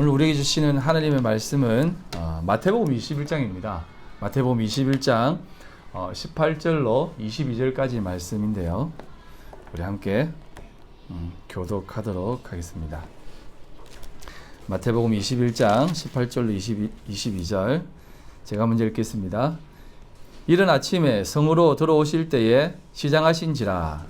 오늘 우리에게 주시는 하나님의 말씀은 마태복음 21장입니다. 마태복음 21장 18절로 22절까지 말씀인데요. 우리 함께 교독하도록 하겠습니다. 마태복음 21장 18절로 22절 제가 먼저 읽겠습니다. 이른 아침에 성으로 들어오실 때에 시장하신지라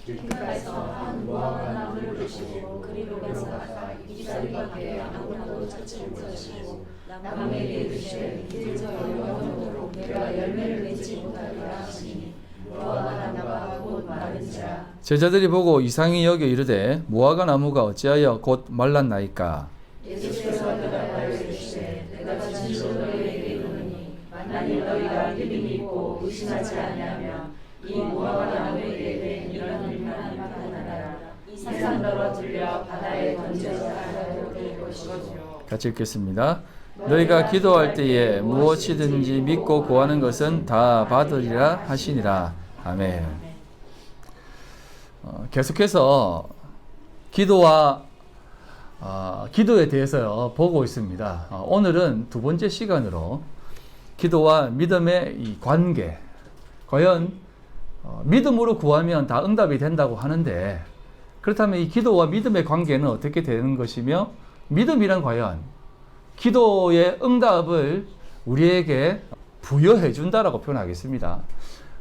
길가에서 한 무화과 나무를 보시고 그리로 가서 잎사귀밖에 아무나도 찾지 못하시고 나무에게 이르시되 이제저 영원토록 내가 열매를 맺지 못하리라 하시니 무화과 나무가 곧 마른지라. 제자들이 보고 이상히 여겨 이르되 무화과 나무가 어찌하여 곧 말랐나이까. 예수께서 대답하여 이르시되 내가 진실로 너희에게 이르노니 만일 너희가 믿음이 있고 의심하지 아니하면 이 무화과 나무에게 된 이런 일만 나타나라. 이상 떨어뜨려 바다에 던져서 하여도 될 것이요. 같이 읽겠습니다. 너희가 기도할 때에 무엇이든지 믿고 구하는 것은 다 받으리라 하시니라. 아멘. 계속해서 기도와 기도에 대해서 보고 있습니다. 오늘은 두 번째 시간으로 기도와 믿음의 이 관계, 과연 믿음으로 구하면 다 응답이 된다고 하는데, 그렇다면 이 기도와 믿음의 관계는 어떻게 되는 것이며, 믿음이란 과연 기도의 응답을 우리에게 부여해 준다라고 표현하겠습니다.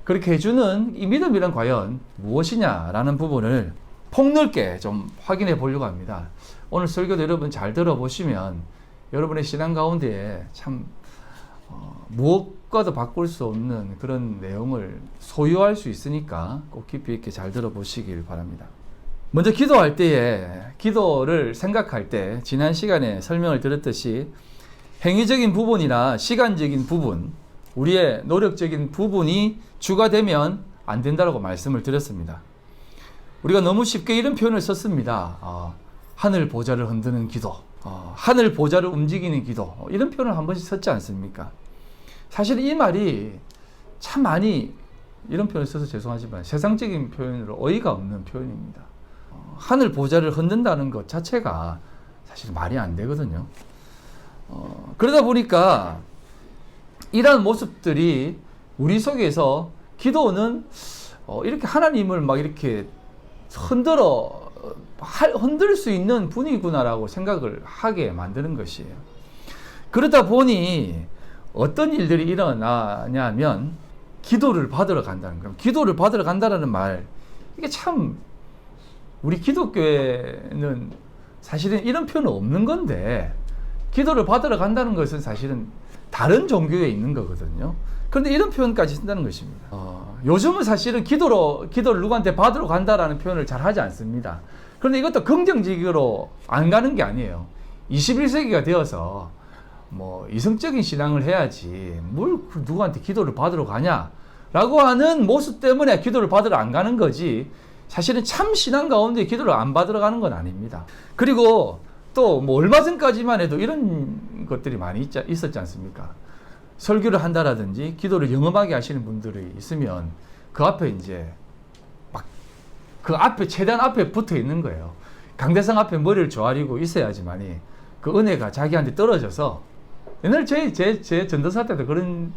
그렇게 해주는 이 믿음이란 과연 무엇이냐라는 부분을 폭넓게 좀 확인해 보려고 합니다. 오늘 설교도 여러분 잘 들어보시면 여러분의 신앙 가운데에 참 무엇과도 바꿀 수 없는 그런 내용을 소유할 수 있으니까 꼭 깊이 있게 잘 들어보시길 바랍니다. 먼저 기도할 때에, 기도를 생각할 때 지난 시간에 설명을 드렸듯이 행위적인 부분이나 시간적인 부분, 우리의 노력적인 부분이 주가 되면 안 된다고 말씀을 드렸습니다. 우리가 너무 쉽게 이런 표현을 썼습니다. 하늘 보좌를 흔드는 기도, 하늘 보좌를 움직이는 기도, 이런 표현을 한 번씩 썼지 않습니까? 사실 이 말이 참 많이, 이런 표현을 써서 죄송하지만 세상적인 표현으로 어이가 없는 표현입니다. 하늘 보좌를 흔든다는 것 자체가 사실 말이 안 되거든요. 그러다 보니까 이러한 모습들이 우리 속에서 기도는 이렇게 하나님을 막 이렇게 흔들 수 있는 분이구나라고 생각을 하게 만드는 것이에요. 그러다 보니 어떤 일들이 일어나냐면 기도를 받으러 간다는 거예요. 기도를 받으러 간다는 말, 이게 참 우리 기독교에는 사실은 이런 표현은 없는 건데, 기도를 받으러 간다는 것은 사실은 다른 종교에 있는 거거든요. 그런데 이런 표현까지 쓴다는 것입니다. 요즘은 사실은 기도를 누구한테 받으러 간다라는 표현을 잘 하지 않습니다. 그런데 이것도 긍정적으로 안 가는 게 아니에요. 21세기가 되어서 뭐 이성적인 신앙을 해야지 뭘 누구한테 기도를 받으러 가냐라고 하는 모습 때문에 기도를 받으러 안 가는 거지, 사실은 참 신앙 가운데 기도를 안 받으러 가는 건 아닙니다. 그리고 또 뭐 얼마 전까지만 해도 이런 것들이 많이 있었지 않습니까? 설교를 한다라든지 기도를 영험하게 하시는 분들이 있으면 그 앞에 이제 막 그 앞에, 최대한 앞에 붙어 있는 거예요. 강대상 앞에 머리를 조아리고 있어야지만이 그 은혜가 자기한테 떨어져서, 옛날에 제 전도사 때도 그런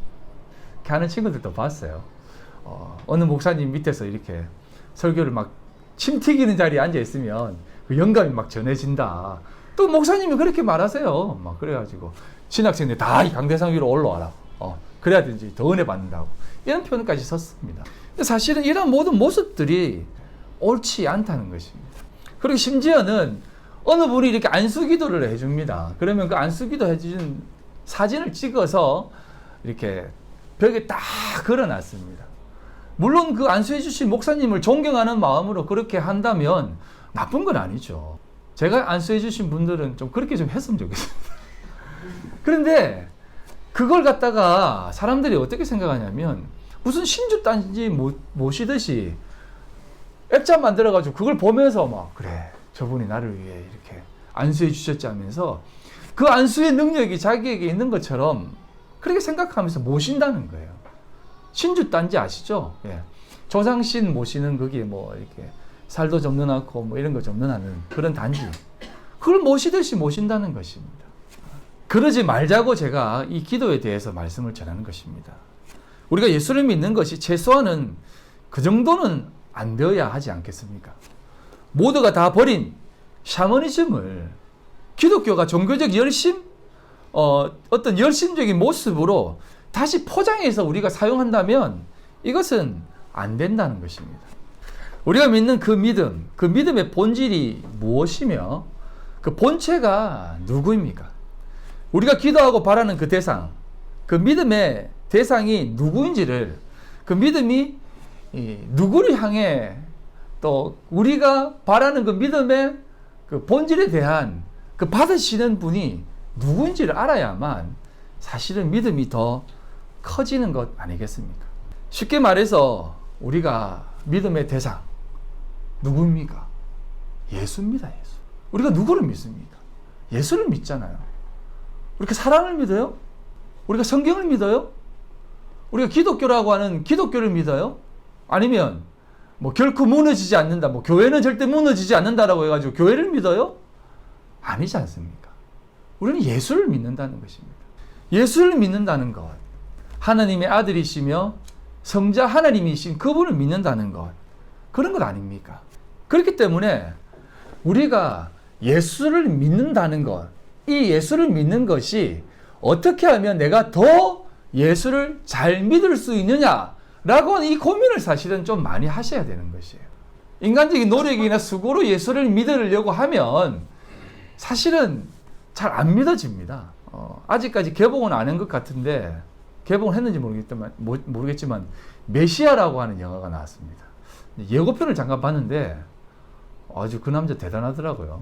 하는 친구들도 봤어요. 어느 목사님 밑에서 이렇게 설교를 막 침 튀기는 자리에 앉아 있으면 그 영감이 막 전해진다. 또 목사님이 그렇게 말하세요. 막 그래가지고 신학생들 다 이 강대상 위로 올라와라. 그래야든지 더 은혜 받는다고. 이런 표현까지 썼습니다. 근데 사실은 이런 모든 모습들이 옳지 않다는 것입니다. 그리고 심지어는 어느 분이 이렇게 안수기도를 해줍니다. 그러면 그 안수기도 해준 사진을 찍어서 이렇게 벽에 딱 걸어놨습니다. 물론 그 안수해주신 목사님을 존경하는 마음으로 그렇게 한다면 나쁜 건 아니죠. 제가 안수해주신 분들은 좀 그렇게 좀 했으면 좋겠습니다. 그런데 그걸 갖다가 사람들이 어떻게 생각하냐면 무슨 신주단지 모시듯이 액자 만들어가지고 그걸 보면서 막, 그래, 저분이 나를 위해 이렇게 안수해 주셨지 하면서 그 안수의 능력이 자기에게 있는 것처럼 그렇게 생각하면서 모신다는 거예요. 신주단지 아시죠? 예. 조상신 모시는 거기에 뭐 이렇게 살도 접는않고 뭐 이런 거 접는하는 그런 단지. 그걸 모시듯이 모신다는 것입니다. 그러지 말자고 제가 이 기도에 대해서 말씀을 전하는 것입니다. 우리가 예수를 믿는 것이 최소한은 그 정도는 안 되어야 하지 않겠습니까? 모두가 다 버린 샤머니즘을 기독교가 종교적 열심, 어떤 열심적인 모습으로 다시 포장해서 우리가 사용한다면 이것은 안 된다는 것입니다. 우리가 믿는 그 믿음, 그 믿음의 본질이 무엇이며 그 본체가 누구입니까? 우리가 기도하고 바라는 그 대상, 그 믿음의 대상이 누구인지를, 그 믿음이 누구를 향해 또 우리가 바라는 그 믿음의 그 본질에 대한 그 받으시는 분이 누구인지를 알아야만 사실은 믿음이 더 커지는 것 아니겠습니까? 쉽게 말해서 우리가 믿음의 대상 누구입니까? 예수입니다. 예수. 우리가 누구를 믿습니까? 예수를 믿잖아요. 우리가 사랑을 믿어요? 우리가 성경을 믿어요? 우리가 기독교라고 하는 기독교를 믿어요? 아니면 뭐 결코 무너지지 않는다, 뭐 교회는 절대 무너지지 않는다라고 해가지고 교회를 믿어요? 아니지 않습니까? 우리는 예수를 믿는다는 것입니다. 예수를 믿는다는 것, 하나님의 아들이시며 성자 하나님이신 그분을 믿는다는 것, 그런 것 아닙니까? 그렇기 때문에 우리가 예수를 믿는다는 것, 이 예수를 믿는 것이 어떻게 하면 내가 더 예수를 잘 믿을 수 있느냐라고 하는 이 고민을 사실은 좀 많이 하셔야 되는 것이에요. 인간적인 노력이나 수고로 예수를 믿으려고 하면 사실은 잘 안 믿어집니다. 아직까지 개봉은 안 한 것 같은데, 개봉을 했는지 모르겠지만 메시아라고 하는 영화가 나왔습니다. 예고편을 잠깐 봤는데 아주 그 남자 대단하더라고요.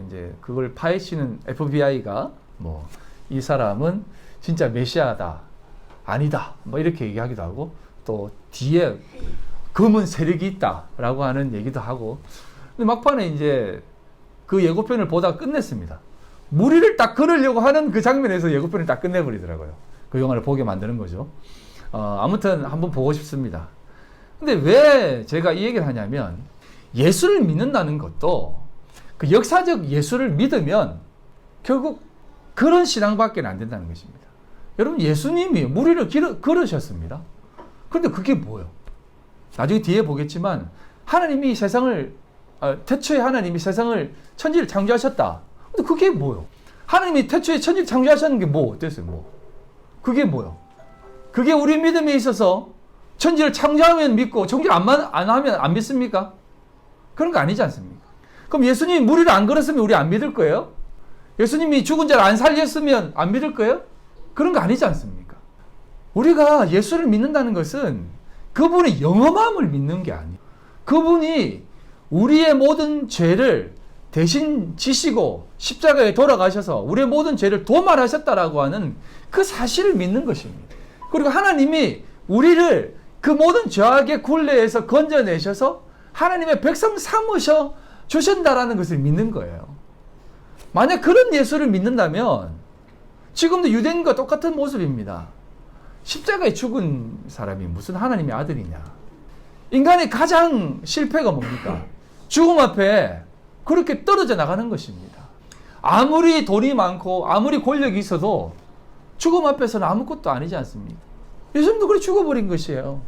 이제 그걸 파헤치는 FBI가 뭐 이 사람은 진짜 메시아다, 아니다, 뭐 이렇게 얘기하기도 하고, 또 뒤에 검은 세력이 있다라고 하는 얘기도 하고. 근데 막판에 이제 그 예고편을 보다 끝냈습니다. 무리를 딱 걸으려고 하는 그 장면에서 예고편을 딱 끝내버리더라고요. 그 영화를 보게 만드는 거죠. 아무튼 한번 보고 싶습니다. 근데 왜 제가 이 얘기를 하냐면, 예수를 믿는다는 것도 그 역사적 예수를 믿으면 결국 그런 신앙밖에 안 된다는 것입니다. 여러분, 예수님이 무리를 걸으셨습니다. 그런데 그게 뭐예요? 나중에 뒤에 보겠지만 하나님이 세상을, 태초에 하나님이 세상을, 천지를 창조하셨다. 근데 그게 뭐예요? 하나님이 태초에 천지를 창조하셨는 게 뭐 어땠어요? 뭐 그게 뭐예요? 그게 우리 믿음에 있어서 천지를 창조하면 믿고 창조 안 하면 안 믿습니까? 그런 거 아니지 않습니까? 그럼 예수님이 무리를 안 걸었으면 우리 안 믿을 거예요? 예수님이 죽은 자를 안 살렸으면 안 믿을 거예요? 그런 거 아니지 않습니까? 우리가 예수를 믿는다는 것은 그분의 영험함을 믿는 게 아니에요. 그분이 우리의 모든 죄를 대신 지시고 십자가에 돌아가셔서 우리의 모든 죄를 도말하셨다라고 하는 그 사실을 믿는 것입니다. 그리고 하나님이 우리를 그 모든 죄악의 굴레에서 건져내셔서 하나님의 백성 삼으셔 주신다라는 것을 믿는 거예요. 만약 그런 예수를 믿는다면 지금도 유대인과 똑같은 모습입니다. 십자가에 죽은 사람이 무슨 하나님의 아들이냐. 인간의 가장 실패가 뭡니까? 죽음 앞에 그렇게 떨어져 나가는 것입니다. 아무리 돈이 많고 아무리 권력이 있어도 죽음 앞에서는 아무것도 아니지 않습니까? 예수님도 그렇게 죽어버린 것이에요.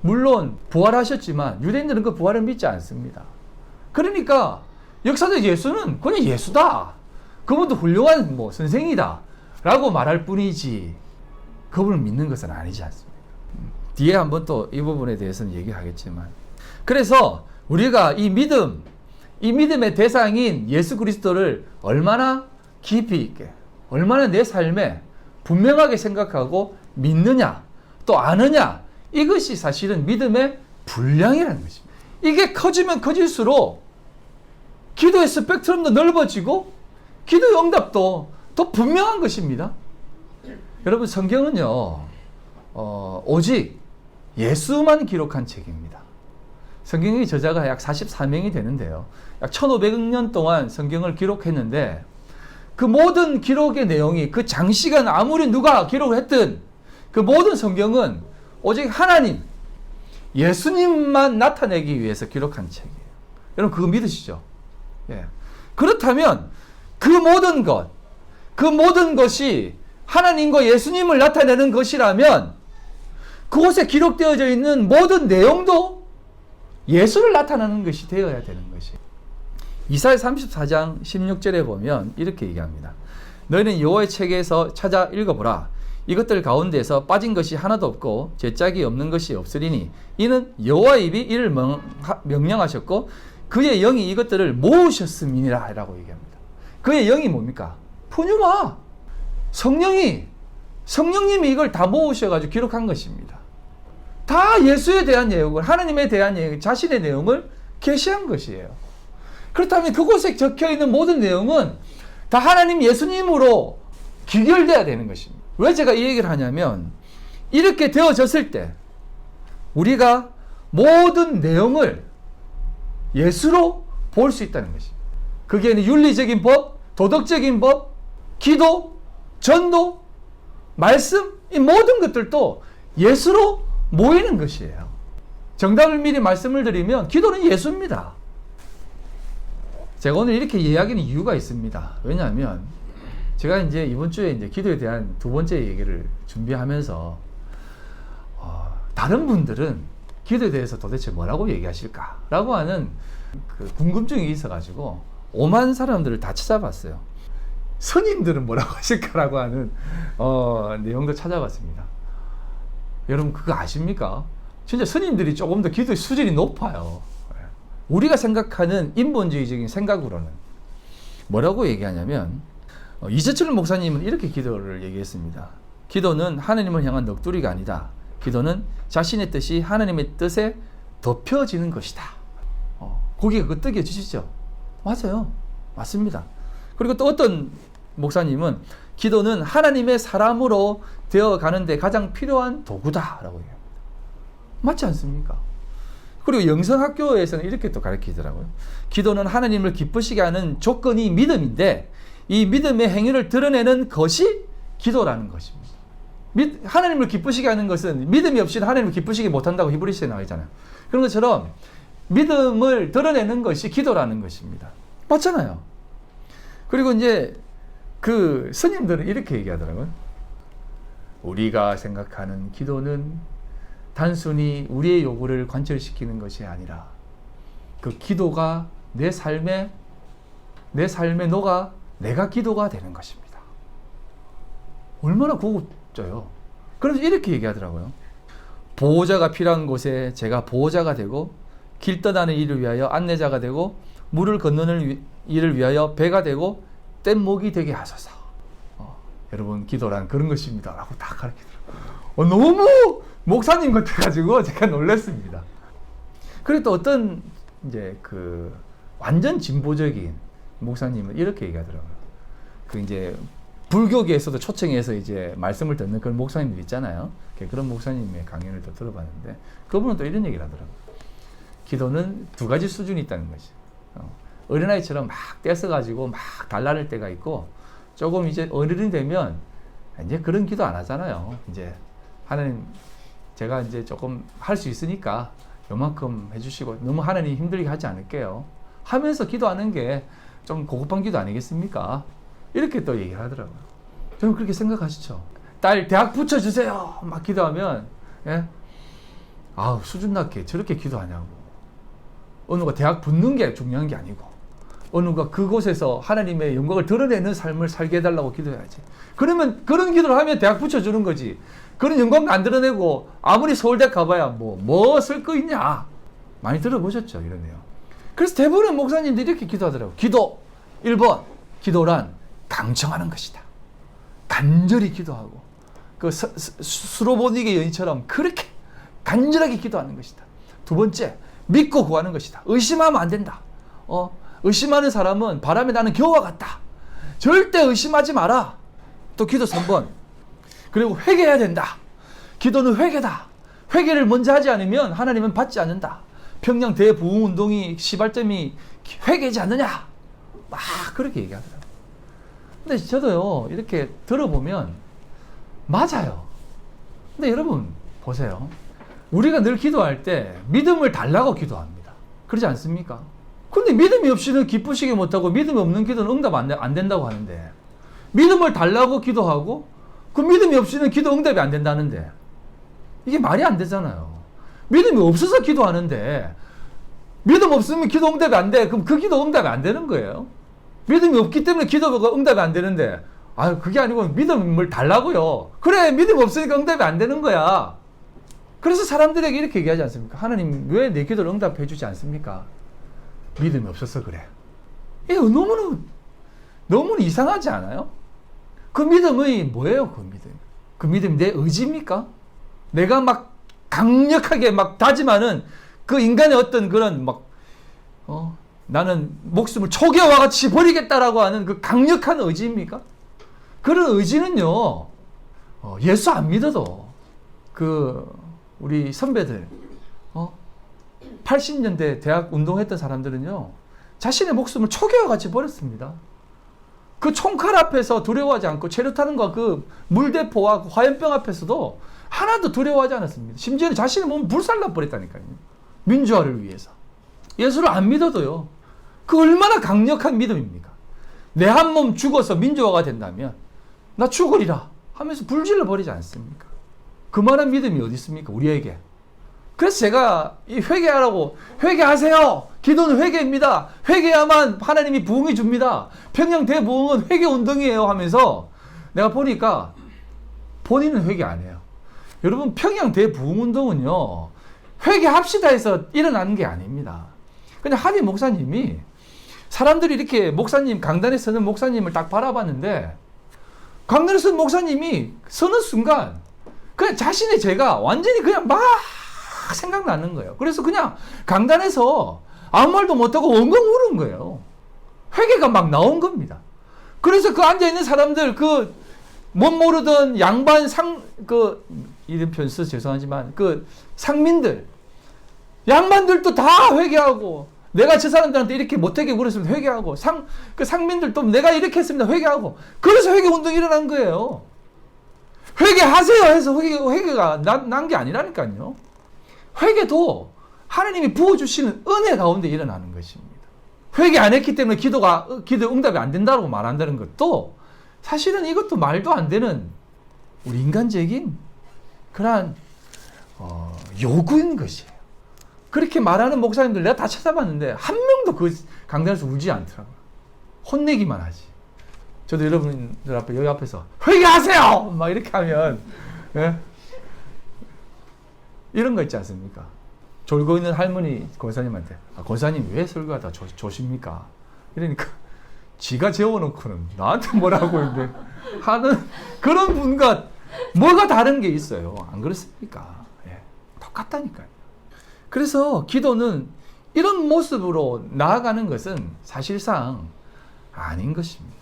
물론 부활하셨지만 유대인들은 그 부활을 믿지 않습니다. 그러니까 역사적 예수는 그냥 예수다, 그분도 훌륭한 선생이다 라고 말할 뿐이지 그분을 믿는 것은 아니지 않습니까? 뒤에 한번 또 이 부분에 대해서는 얘기하겠지만, 그래서 우리가 이 믿음의 대상인 예수 그리스도를 얼마나 깊이 있게, 얼마나 내 삶에 분명하게 생각하고 믿느냐, 또 아느냐, 이것이 사실은 믿음의 분량이라는 것입니다. 이게 커지면 커질수록 기도의 스펙트럼도 넓어지고 기도의 응답도 더 분명한 것입니다. 여러분, 성경은요, 오직 예수만 기록한 책입니다. 성경의 저자가 약 44명이 되는데요. 약 1500년 동안 성경을 기록했는데 그 모든 기록의 내용이, 그 장시간 아무리 누가 기록을 했든 그 모든 성경은 오직 하나님, 예수님만 나타내기 위해서 기록한 책이에요. 여러분, 그거 믿으시죠? 예. 그렇다면 그 모든 것이 하나님과 예수님을 나타내는 것이라면 그곳에 기록되어져 있는 모든 내용도 예수를 나타내는 것이 되어야 되는 것이에요. 이사야 34장 16절에 보면 이렇게 얘기합니다. 너희는 여호와의 책에서 찾아 읽어보라. 이것들 가운데서 빠진 것이 하나도 없고 죄짝이 없는 것이 없으리니 이는 여호와의 입이 이를 명령하셨고 그의 영이 이것들을 모으셨음이니라 라고 얘기합니다. 그의 영이 뭡니까? 푸뉴마 성령님이 이걸 다 모으셔가지고 기록한 것입니다. 다 예수에 대한 내용을, 하나님에 대한 내용, 자신의 내용을 계시한 것이에요. 그렇다면 그곳에 적혀있는 모든 내용은 다 하나님 예수님으로 귀결돼야 되는 것입니다. 왜 제가 이 얘기를 하냐면 이렇게 되어졌을 때 우리가 모든 내용을 예수로 볼 수 있다는 것입니다. 그게 윤리적인 법, 도덕적인 법, 기도, 전도, 말씀, 이 모든 것들도 예수로 모이는 것이에요. 정답을 미리 말씀을 드리면 기도는 예수입니다. 제가 오늘 이렇게 이야기하는 이유가 있습니다. 왜냐하면 제가 이제 이번 주에 이제 기도에 대한 두 번째 얘기를 준비하면서 다른 분들은 기도에 대해서 도대체 뭐라고 얘기하실까라고 하는 그 궁금증이 있어가지고 오만 사람들을 다 찾아봤어요. 스님들은 뭐라고 하실까라고 하는 내용도 찾아봤습니다. 여러분 그거 아십니까? 진짜 스님들이 조금 더 기도의 수준이 높아요. 우리가 생각하는 인본주의적인 생각으로는 뭐라고 얘기하냐면 이재철 목사님은 이렇게 기도를 얘기했습니다. 기도는 하나님을 향한 넋두리가 아니다. 기도는 자신의 뜻이 하나님의 뜻에 덮여지는 것이다. 거기가 끄떡여지시죠? 맞아요. 맞습니다. 그리고 또 어떤 목사님은 기도는 하나님의 사람으로 되어가는데 가장 필요한 도구다라고 얘기합니다. 맞지 않습니까? 그리고 영성학교에서는 이렇게 또 가르치더라고요. 기도는 하나님을 기쁘시게 하는 조건이 믿음인데 이 믿음의 행위를 드러내는 것이 기도라는 것입니다. 하나님을 기쁘시게 하는 것은 믿음이 없이는 하나님을 기쁘시게 못한다고 히브리서에 나와 있잖아요. 그런 것처럼 믿음을 드러내는 것이 기도라는 것입니다. 맞잖아요. 그리고 이제 그 스님들은 이렇게 얘기하더라고요. 우리가 생각하는 기도는 단순히 우리의 요구를 관철시키는 것이 아니라 그 기도가 내 삶에 녹아 내가 기도가 되는 것입니다. 얼마나 고급져요. 그래서 이렇게 얘기하더라고요. 보호자가 필요한 곳에 제가 보호자가 되고 길 떠나는 이를 위하여 안내자가 되고 물을 건너는 이를 위하여 배가 되고 뗏목이 되게 하소서. 여러분 기도란 그런 것입니다 라고 다 가르치더라고요. 너무 목사님 같아가지고 제가 놀랐습니다. 그리고 또 어떤 이제 그 완전 진보적인 목사님은 이렇게 얘기하더라고요. 그 이제 불교계에서도 초청해서 이제 말씀을 듣는 그런 목사님들 있잖아요. 그런 목사님의 강연을 또 들어봤는데 그분은 또 이런 얘기를 하더라고요. 기도는 두 가지 수준이 있다는 거지. 어린아이처럼 막 떼서가지고 막 달라를 때가 있고 조금 이제 어른이 되면 이제 그런 기도 안 하잖아요. 이제 하나님 제가 이제 조금 할 수 있으니까 요만큼 해주시고 너무 하나님 힘들게 하지 않을게요 하면서 기도하는 게 좀 고급한 기도 아니겠습니까? 이렇게 또 얘기를 하더라고요. 저는 그렇게 생각하시죠? 딸 대학 붙여주세요 막 기도하면 예? 아우 수준 낮게 저렇게 기도하냐고. 어느가 대학 붙는 게 중요한 게 아니고 어느가 그곳에서 하나님의 영광을 드러내는 삶을 살게 해달라고 기도해야지. 그러면 그런 기도를 하면 대학 붙여주는 거지. 그런 영광 안 드러내고 아무리 서울대 가봐야 뭐 쓸 거 있냐. 많이 들어보셨죠? 이런 내용. 그래서 대부분의 목사님들이 이렇게 기도하더라고요. 기도 1번 기도란 강청하는 것이다. 간절히 기도하고 그 수로보니게 여인처럼 그렇게 간절하게 기도하는 것이다. 두 번째 믿고 구하는 것이다. 의심하면 안 된다. 의심하는 사람은 바람에 나는 겨와 같다. 절대 의심하지 마라. 또 기도 3번. 그리고 회개해야 된다. 기도는 회개다. 회개를 먼저 하지 않으면 하나님은 받지 않는다. 평양 대부흥운동이 시발점이 회개지 않느냐. 막 그렇게 얘기하더라고요. 근데 저도요 이렇게 들어보면 맞아요. 근데 여러분 보세요. 우리가 늘 기도할 때 믿음을 달라고 기도합니다. 그렇지 않습니까? 근데 믿음이 없이는 기쁘시게 못하고 믿음이 없는 기도는 응답 안 된다고 하는데, 믿음을 달라고 기도하고 그 믿음이 없이는 기도 응답이 안 된다는데, 이게 말이 안 되잖아요. 믿음이 없어서 기도하는데 믿음 없으면 기도 응답이 안 돼. 그럼 그 기도 응답이 안 되는 거예요. 믿음이 없기 때문에 기도가 응답이 안 되는데, 그게 아니고 믿음을 달라고요. 그래, 믿음 없으니까 응답이 안 되는 거야. 그래서 사람들에게 이렇게 얘기하지 않습니까? 하나님 왜 내 기도를 응답해 주지 않습니까? 믿음이 없어서 그래. 이거 너무나 이상하지 않아요? 그 믿음이 뭐예요? 그 믿음이 내 의지입니까? 내가 막 강력하게 막 다짐하는 그 인간의 어떤 그런 나는 목숨을 초계와 같이 버리겠다라고 하는 그 강력한 의지입니까? 그런 의지는요, 예수 안 믿어도 우리 선배들, 80년대 대학 운동했던 사람들은요, 자신의 목숨을 초계와 같이 버렸습니다. 그 총칼 앞에서 두려워하지 않고 체류탄과 그 물대포와 그 화염병 앞에서도 하나도 두려워하지 않았습니다. 심지어는 자신의 몸을 불살라 버렸다니까요. 민주화를 위해서. 예수를 안 믿어도요, 그 얼마나 강력한 믿음입니까? 내 한 몸 죽어서 민주화가 된다면 나 죽으리라 하면서 불질러 버리지 않습니까? 그만한 믿음이 어디 있습니까? 우리에게. 그래서 제가 이 회개하라고, 회개하세요. 기도는 회개입니다. 회개야만 하나님이 부흥이 줍니다. 평양 대부흥은 회개 운동이에요 하면서 내가 보니까 본인은 회개 안 해요. 여러분, 평양 대부흥 운동은요, 회개합시다 해서 일어나는 게 아닙니다. 그냥 한임 목사님이, 사람들이 이렇게 목사님, 강단에 서는 목사님을 딱 바라봤는데, 강단에 서는 목사님이 서는 순간 그냥 자신의 죄가 완전히 그냥 막 생각나는 거예요. 그래서 그냥 강단에서 아무 말도 못하고 엉엉 우는 거예요. 회개가 막 나온 겁니다. 그래서 그 앉아있는 사람들, 못 모르던 양반 이름 표현 써서 죄송하지만, 상민들, 양반들도 다 회개하고, 내가 저 사람들한테 이렇게 못하게 굴었으면 회개하고, 상민들도 내가 이렇게 했습니다 회개하고, 그래서 회개 운동이 일어난 거예요. 회개하세요 해서 회개가 난 게 아니라니까요. 회개도 하나님이 부어주시는 은혜 가운데 일어나는 것입니다. 회개 안 했기 때문에 기도 응답이 안 된다고 말한다는 것도 사실은 이것도 말도 안 되는 우리 인간적인 그러한 요구인 것이에요. 그렇게 말하는 목사님들 내가 다 찾아봤는데 한 명도 그 강단에서 울지 않더라고요. 혼내기만 하지. 저도 여러분들 앞에, 여기 앞에서 회개하세요! 막 이렇게 하면, 예? 이런 거 있지 않습니까? 졸고 있는 할머니 권사님한테, 권사님 왜 설교하다 조십니까? 이러니까 지가 재워놓고는 나한테 뭐라고 하는 그런 분과 뭐가 다른 게 있어요. 안 그렇습니까? 예, 똑같다니까요. 그래서 기도는 이런 모습으로 나아가는 것은 사실상 아닌 것입니다.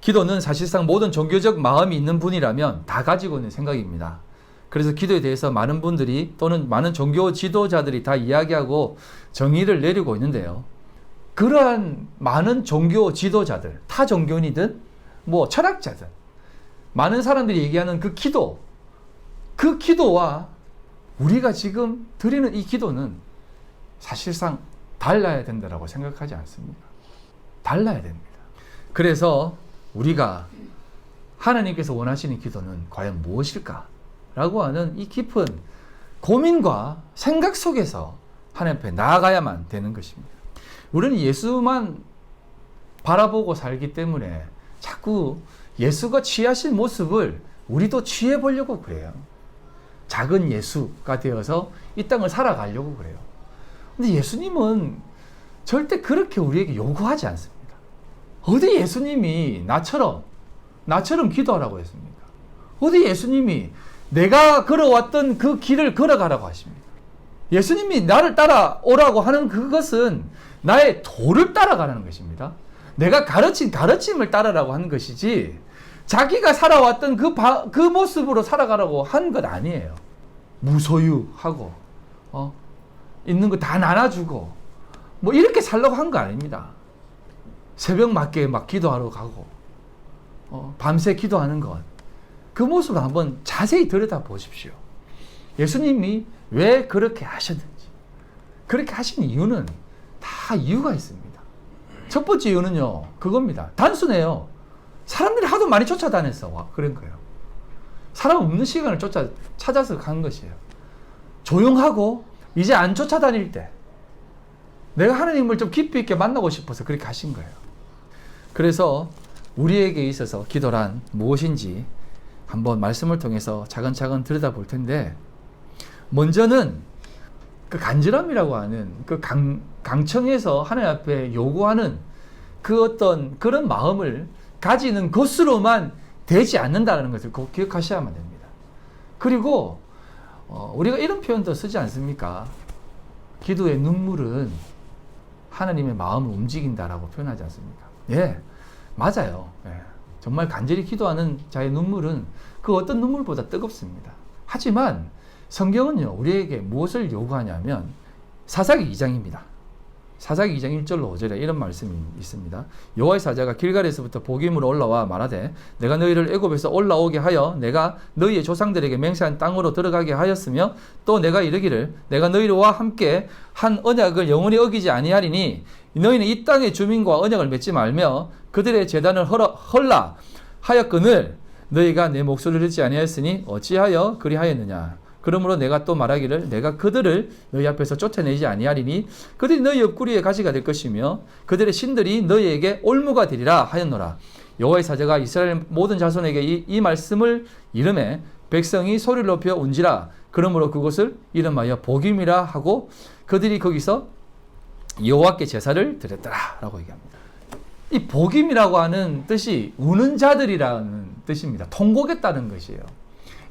기도는 사실상 모든 종교적 마음이 있는 분이라면 다 가지고 있는 생각입니다. 그래서 기도에 대해서 많은 분들이 또는 많은 종교 지도자들이 다 이야기하고 정의를 내리고 있는데요. 그러한 많은 종교 지도자들, 타 종교인이든 철학자든 많은 사람들이 얘기하는 그 기도와 우리가 지금 드리는 이 기도는 사실상 달라야 된다고 생각하지 않습니까? 달라야 됩니다. 그래서 우리가 하나님께서 원하시는 기도는 과연 무엇일까? 라고 하는 이 깊은 고민과 생각 속에서 하나님 앞에 나아가야만 되는 것입니다. 우리는 예수만 바라보고 살기 때문에 자꾸 예수가 취하신 모습을 우리도 취해보려고 그래요. 작은 예수가 되어서 이 땅을 살아가려고 그래요. 근데 예수님은 절대 그렇게 우리에게 요구하지 않습니다. 어디 예수님이 나처럼 기도하라고 했습니까? 어디 예수님이 내가 걸어왔던 그 길을 걸어가라고 하십니다. 예수님이 나를 따라오라고 하는 그것은 나의 도를 따라가는 것입니다. 내가 가르친 가르침을 따르라고 하는 것이지 자기가 살아왔던 그 모습으로 살아가라고 한 것 아니에요. 무소유하고 있는 거 다 나눠주고 이렇게 살려고 한 거 아닙니다. 새벽 맞게 막 기도하러 가고 밤새 기도하는 것, 그 모습을 한번 자세히 들여다 보십시오. 예수님이 왜 그렇게 하셨는지, 그렇게 하신 이유는 다 이유가 있습니다. 첫 번째 이유는요, 그겁니다. 단순해요. 사람들이 하도 많이 쫓아다녔어. 그런 거예요. 사람 없는 시간을 찾아서 간 것이에요. 조용하고 이제 안 쫓아다닐 때 내가 하나님을 좀 깊이 있게 만나고 싶어서 그렇게 가신 거예요. 그래서 우리에게 있어서 기도란 무엇인지 한번 말씀을 통해서 차근차근 들여다볼 텐데, 먼저는 그 간절함이라고 하는 그 강청해서 하나님 앞에 요구하는 그 어떤 그런 마음을 가지는 것으로만 되지 않는다는 것을 꼭 기억하셔야만 됩니다. 그리고 우리가 이런 표현도 쓰지 않습니까? 기도의 눈물은 하나님의 마음을 움직인다라고 표현하지 않습니까? 예, 맞아요. 예. 정말 간절히 기도하는 자의 눈물은 그 어떤 눈물보다 뜨겁습니다. 하지만 성경은요, 우리에게 무엇을 요구하냐면 사사기 2장입니다. 사사기 2장 1절로 5절에 이런 말씀이 있습니다. 여호와의 사자가 길갈에서부터 보김으로 올라와 말하되 내가 너희를 애굽에서 올라오게 하여 내가 너희의 조상들에게 맹세한 땅으로 들어가게 하였으며 또 내가 이르기를 내가 너희와 함께 한 언약을 영원히 어기지 아니하리니 너희는 이 땅의 주민과 언약을 맺지 말며 그들의 제단을 헐라 하였거늘 너희가 내 목소리를 듣지 아니하였으니 어찌하여 그리하였느냐. 그러므로 내가 또 말하기를 내가 그들을 너희 앞에서 쫓아내지 아니하리니 그들이 너희 옆구리에 가시가 될 것이며 그들의 신들이 너희에게 올무가 되리라 하였노라. 여호와의 사자가 이스라엘 모든 자손에게 이 말씀을 이름에 백성이 소리를 높여 운지라. 그러므로 그곳을 이름하여 복임이라 하고 그들이 거기서 여호와께 제사를 드렸더라 라고 얘기합니다. 이 복임이라고 하는 뜻이 우는 자들이라는 뜻입니다. 통곡했다는 것이에요.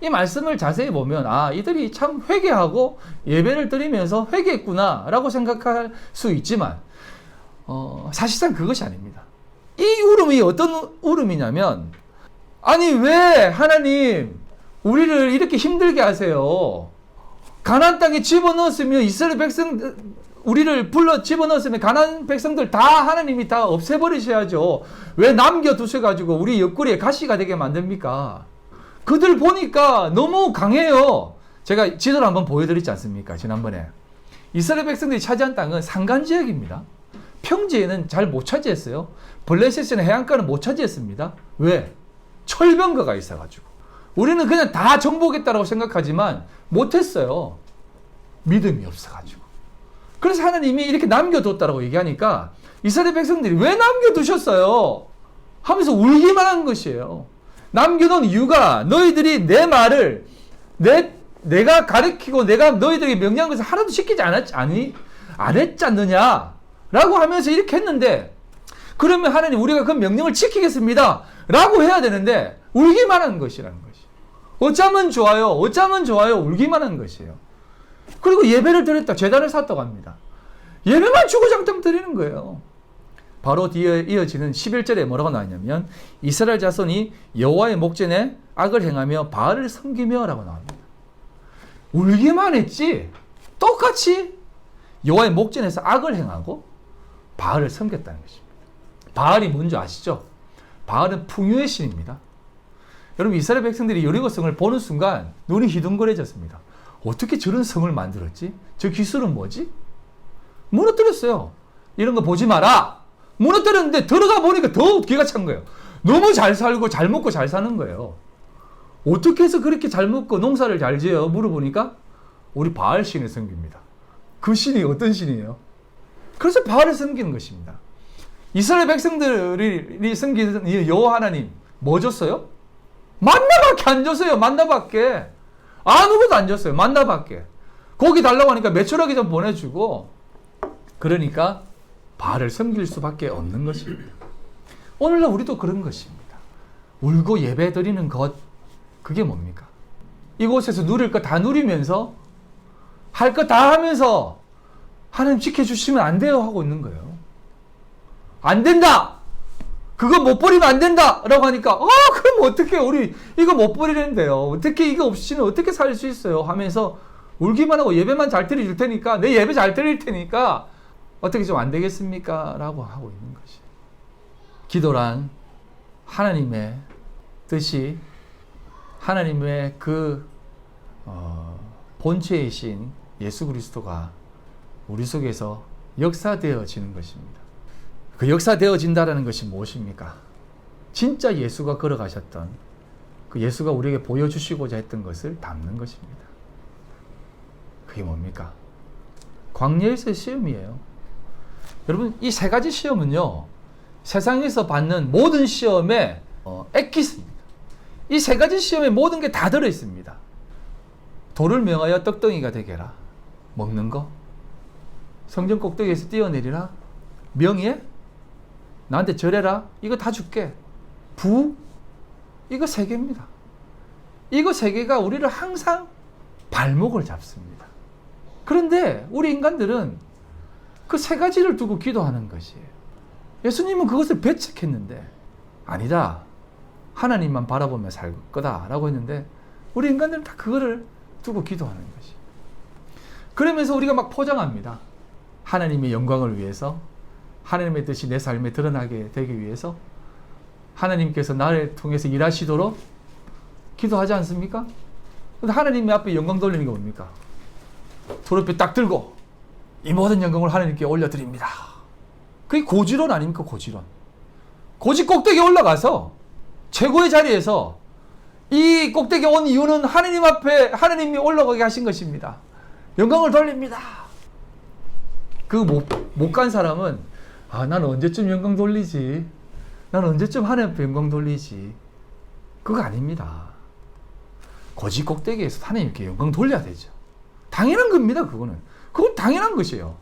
이 말씀을 자세히 보면 이들이 참 회개하고 예배를 드리면서 회개했구나 라고 생각할 수 있지만 사실상 그것이 아닙니다. 이 울음이 어떤 울음이냐면, 아니 왜 하나님 우리를 이렇게 힘들게 하세요? 가나안 땅에 집어넣었으면 이스라엘 백성 우리를 불러 집어넣었으면 가나안 백성들 다 하나님이 다 없애버리셔야죠. 왜 남겨두셔가지고 우리 옆구리에 가시가 되게 만듭니까? 그들 보니까 너무 강해요. 제가 지도를 한번 보여드렸지 않습니까? 지난번에. 이스라엘 백성들이 차지한 땅은 산간지역입니다. 평지에는 잘 못 차지했어요. 블레셋이나 해안가는 못 차지했습니다. 왜? 철병거가 있어가지고. 우리는 그냥 다 정복했다고 생각하지만 못했어요. 믿음이 없어가지고. 그래서 하나님이 이렇게 남겨뒀다고 얘기하니까 이스라엘 백성들이 왜 남겨두셨어요? 하면서 울기만 한 것이에요. 남겨놓은 이유가 너희들이 내 말을 내가 가르치고 내가 너희들에게 명령한 것을 하나도 시키지 안 했지 않느냐 라고 하면서 이렇게 했는데, 그러면 하나님 우리가 그 명령을 지키겠습니다 라고 해야 되는데 울기만 한 것이라는 것이. 어쩌면 좋아요 울기만 한 것이에요. 그리고 예배를 드렸다, 제단을 샀다고 합니다. 예배만 주구장창 드리는 거예요. 바로 뒤에 이어지는 11절에 뭐라고 나왔냐면 이스라엘 자손이 여호와의 목전에 악을 행하며 바알을 섬기며 라고 나옵니다. 울기만 했지 똑같이 여호와의 목전에서 악을 행하고 바알을 섬겼다는 것입니다. 바알이 뭔지 아시죠? 바알은 풍요의 신입니다. 여러분, 이스라엘 백성들이 여리고 성을 보는 순간 눈이 희둥거려졌습니다. 어떻게 저런 성을 만들었지? 저 기술은 뭐지? 무너뜨렸어요. 이런 거 보지 마라. 무너뜨렸는데 들어가 보니까 더 기가 찬 거예요. 너무 잘 살고 잘 먹고 잘 사는 거예요. 어떻게 해서 그렇게 잘 먹고 농사를 잘 지어요? 물어보니까 우리 바알 신을 섬깁니다. 그 신이 어떤 신이에요? 그래서 바알을 섬기는 것입니다. 이스라엘 백성들이 섬기는 여호와 하나님 뭐 줬어요? 만나밖에 안 줬어요. 만나밖에. 아무것도 안 줬어요. 만나밖에. 고기 달라고 하니까 매출하기 좀 보내주고, 그러니까 바알을 섬길 수밖에 없는 것입니다. 오늘날 우리도 그런 것입니다. 울고 예배 드리는 것, 그게 뭡니까? 이곳에서 누릴 거 다 누리면서 할 거 다 하면서 하나님 지켜주시면 안 돼요 하고 있는 거예요. 안 된다! 그거 못 버리면 안 된다! 라고 하니까 그럼 어떻게 우리 이거 못 버리는데요. 어떻게 이거 없이는 어떻게 살 수 있어요? 하면서 울기만 하고 예배만 잘 드릴 테니까, 내 예배 잘 드릴 테니까 어떻게 좀 안 되겠습니까? 라고 하고 있는 것이. 기도란 하나님의 뜻이, 하나님의 그 본체이신 예수 그리스도가 우리 속에서 역사되어지는 것입니다. 그 역사되어진다라는 것이 무엇입니까? 진짜 예수가 걸어가셨던 그 예수가 우리에게 보여주시고자 했던 것을 담는 것입니다. 그게 뭡니까? 광야에서의 시험이에요. 여러분, 이 세 가지 시험은요, 세상에서 받는 모든 시험의 엑기스입니다. 이 세 가지 시험에 모든 게 다 들어있습니다. 돌을 명하여 떡덩이가 되게 해라. 먹는 거. 성전 꼭대기에서 뛰어내리라. 명예. 나한테 절해라. 이거 다 줄게. 부. 이거 세 개입니다. 이거 세 개가 우리를 항상 발목을 잡습니다. 그런데 우리 인간들은 그 세 가지를 두고 기도하는 것이에요. 예수님은 그것을 배척했는데, 아니다. 하나님만 바라보며 살 거다라고 했는데, 우리 인간들은 다 그거를 두고 기도하는 것이에요. 그러면서 우리가 막 포장합니다. 하나님의 영광을 위해서, 하나님의 뜻이 내 삶에 드러나게 되기 위해서, 하나님께서 나를 통해서 일하시도록 기도하지 않습니까? 근데 하나님의 앞에 영광 돌리는 게 뭡니까? 도로뼈 딱 들고 이 모든 영광을 하나님께 올려드립니다. 그게 고지론 아닙니까? 고지론. 고지 꼭대기에 올라가서 최고의 자리에서 이 꼭대기에 온 이유는 하나님 앞에 하나님이 올라가게 하신 것입니다. 영광을 돌립니다. 그 못 간 사람은 난 언제쯤 영광 돌리지? 난 언제쯤 하나님 앞에 영광 돌리지? 그거 아닙니다. 고지 꼭대기에서 하나님께 영광 돌려야 되죠. 당연한 겁니다. 그건 당연한 것이에요.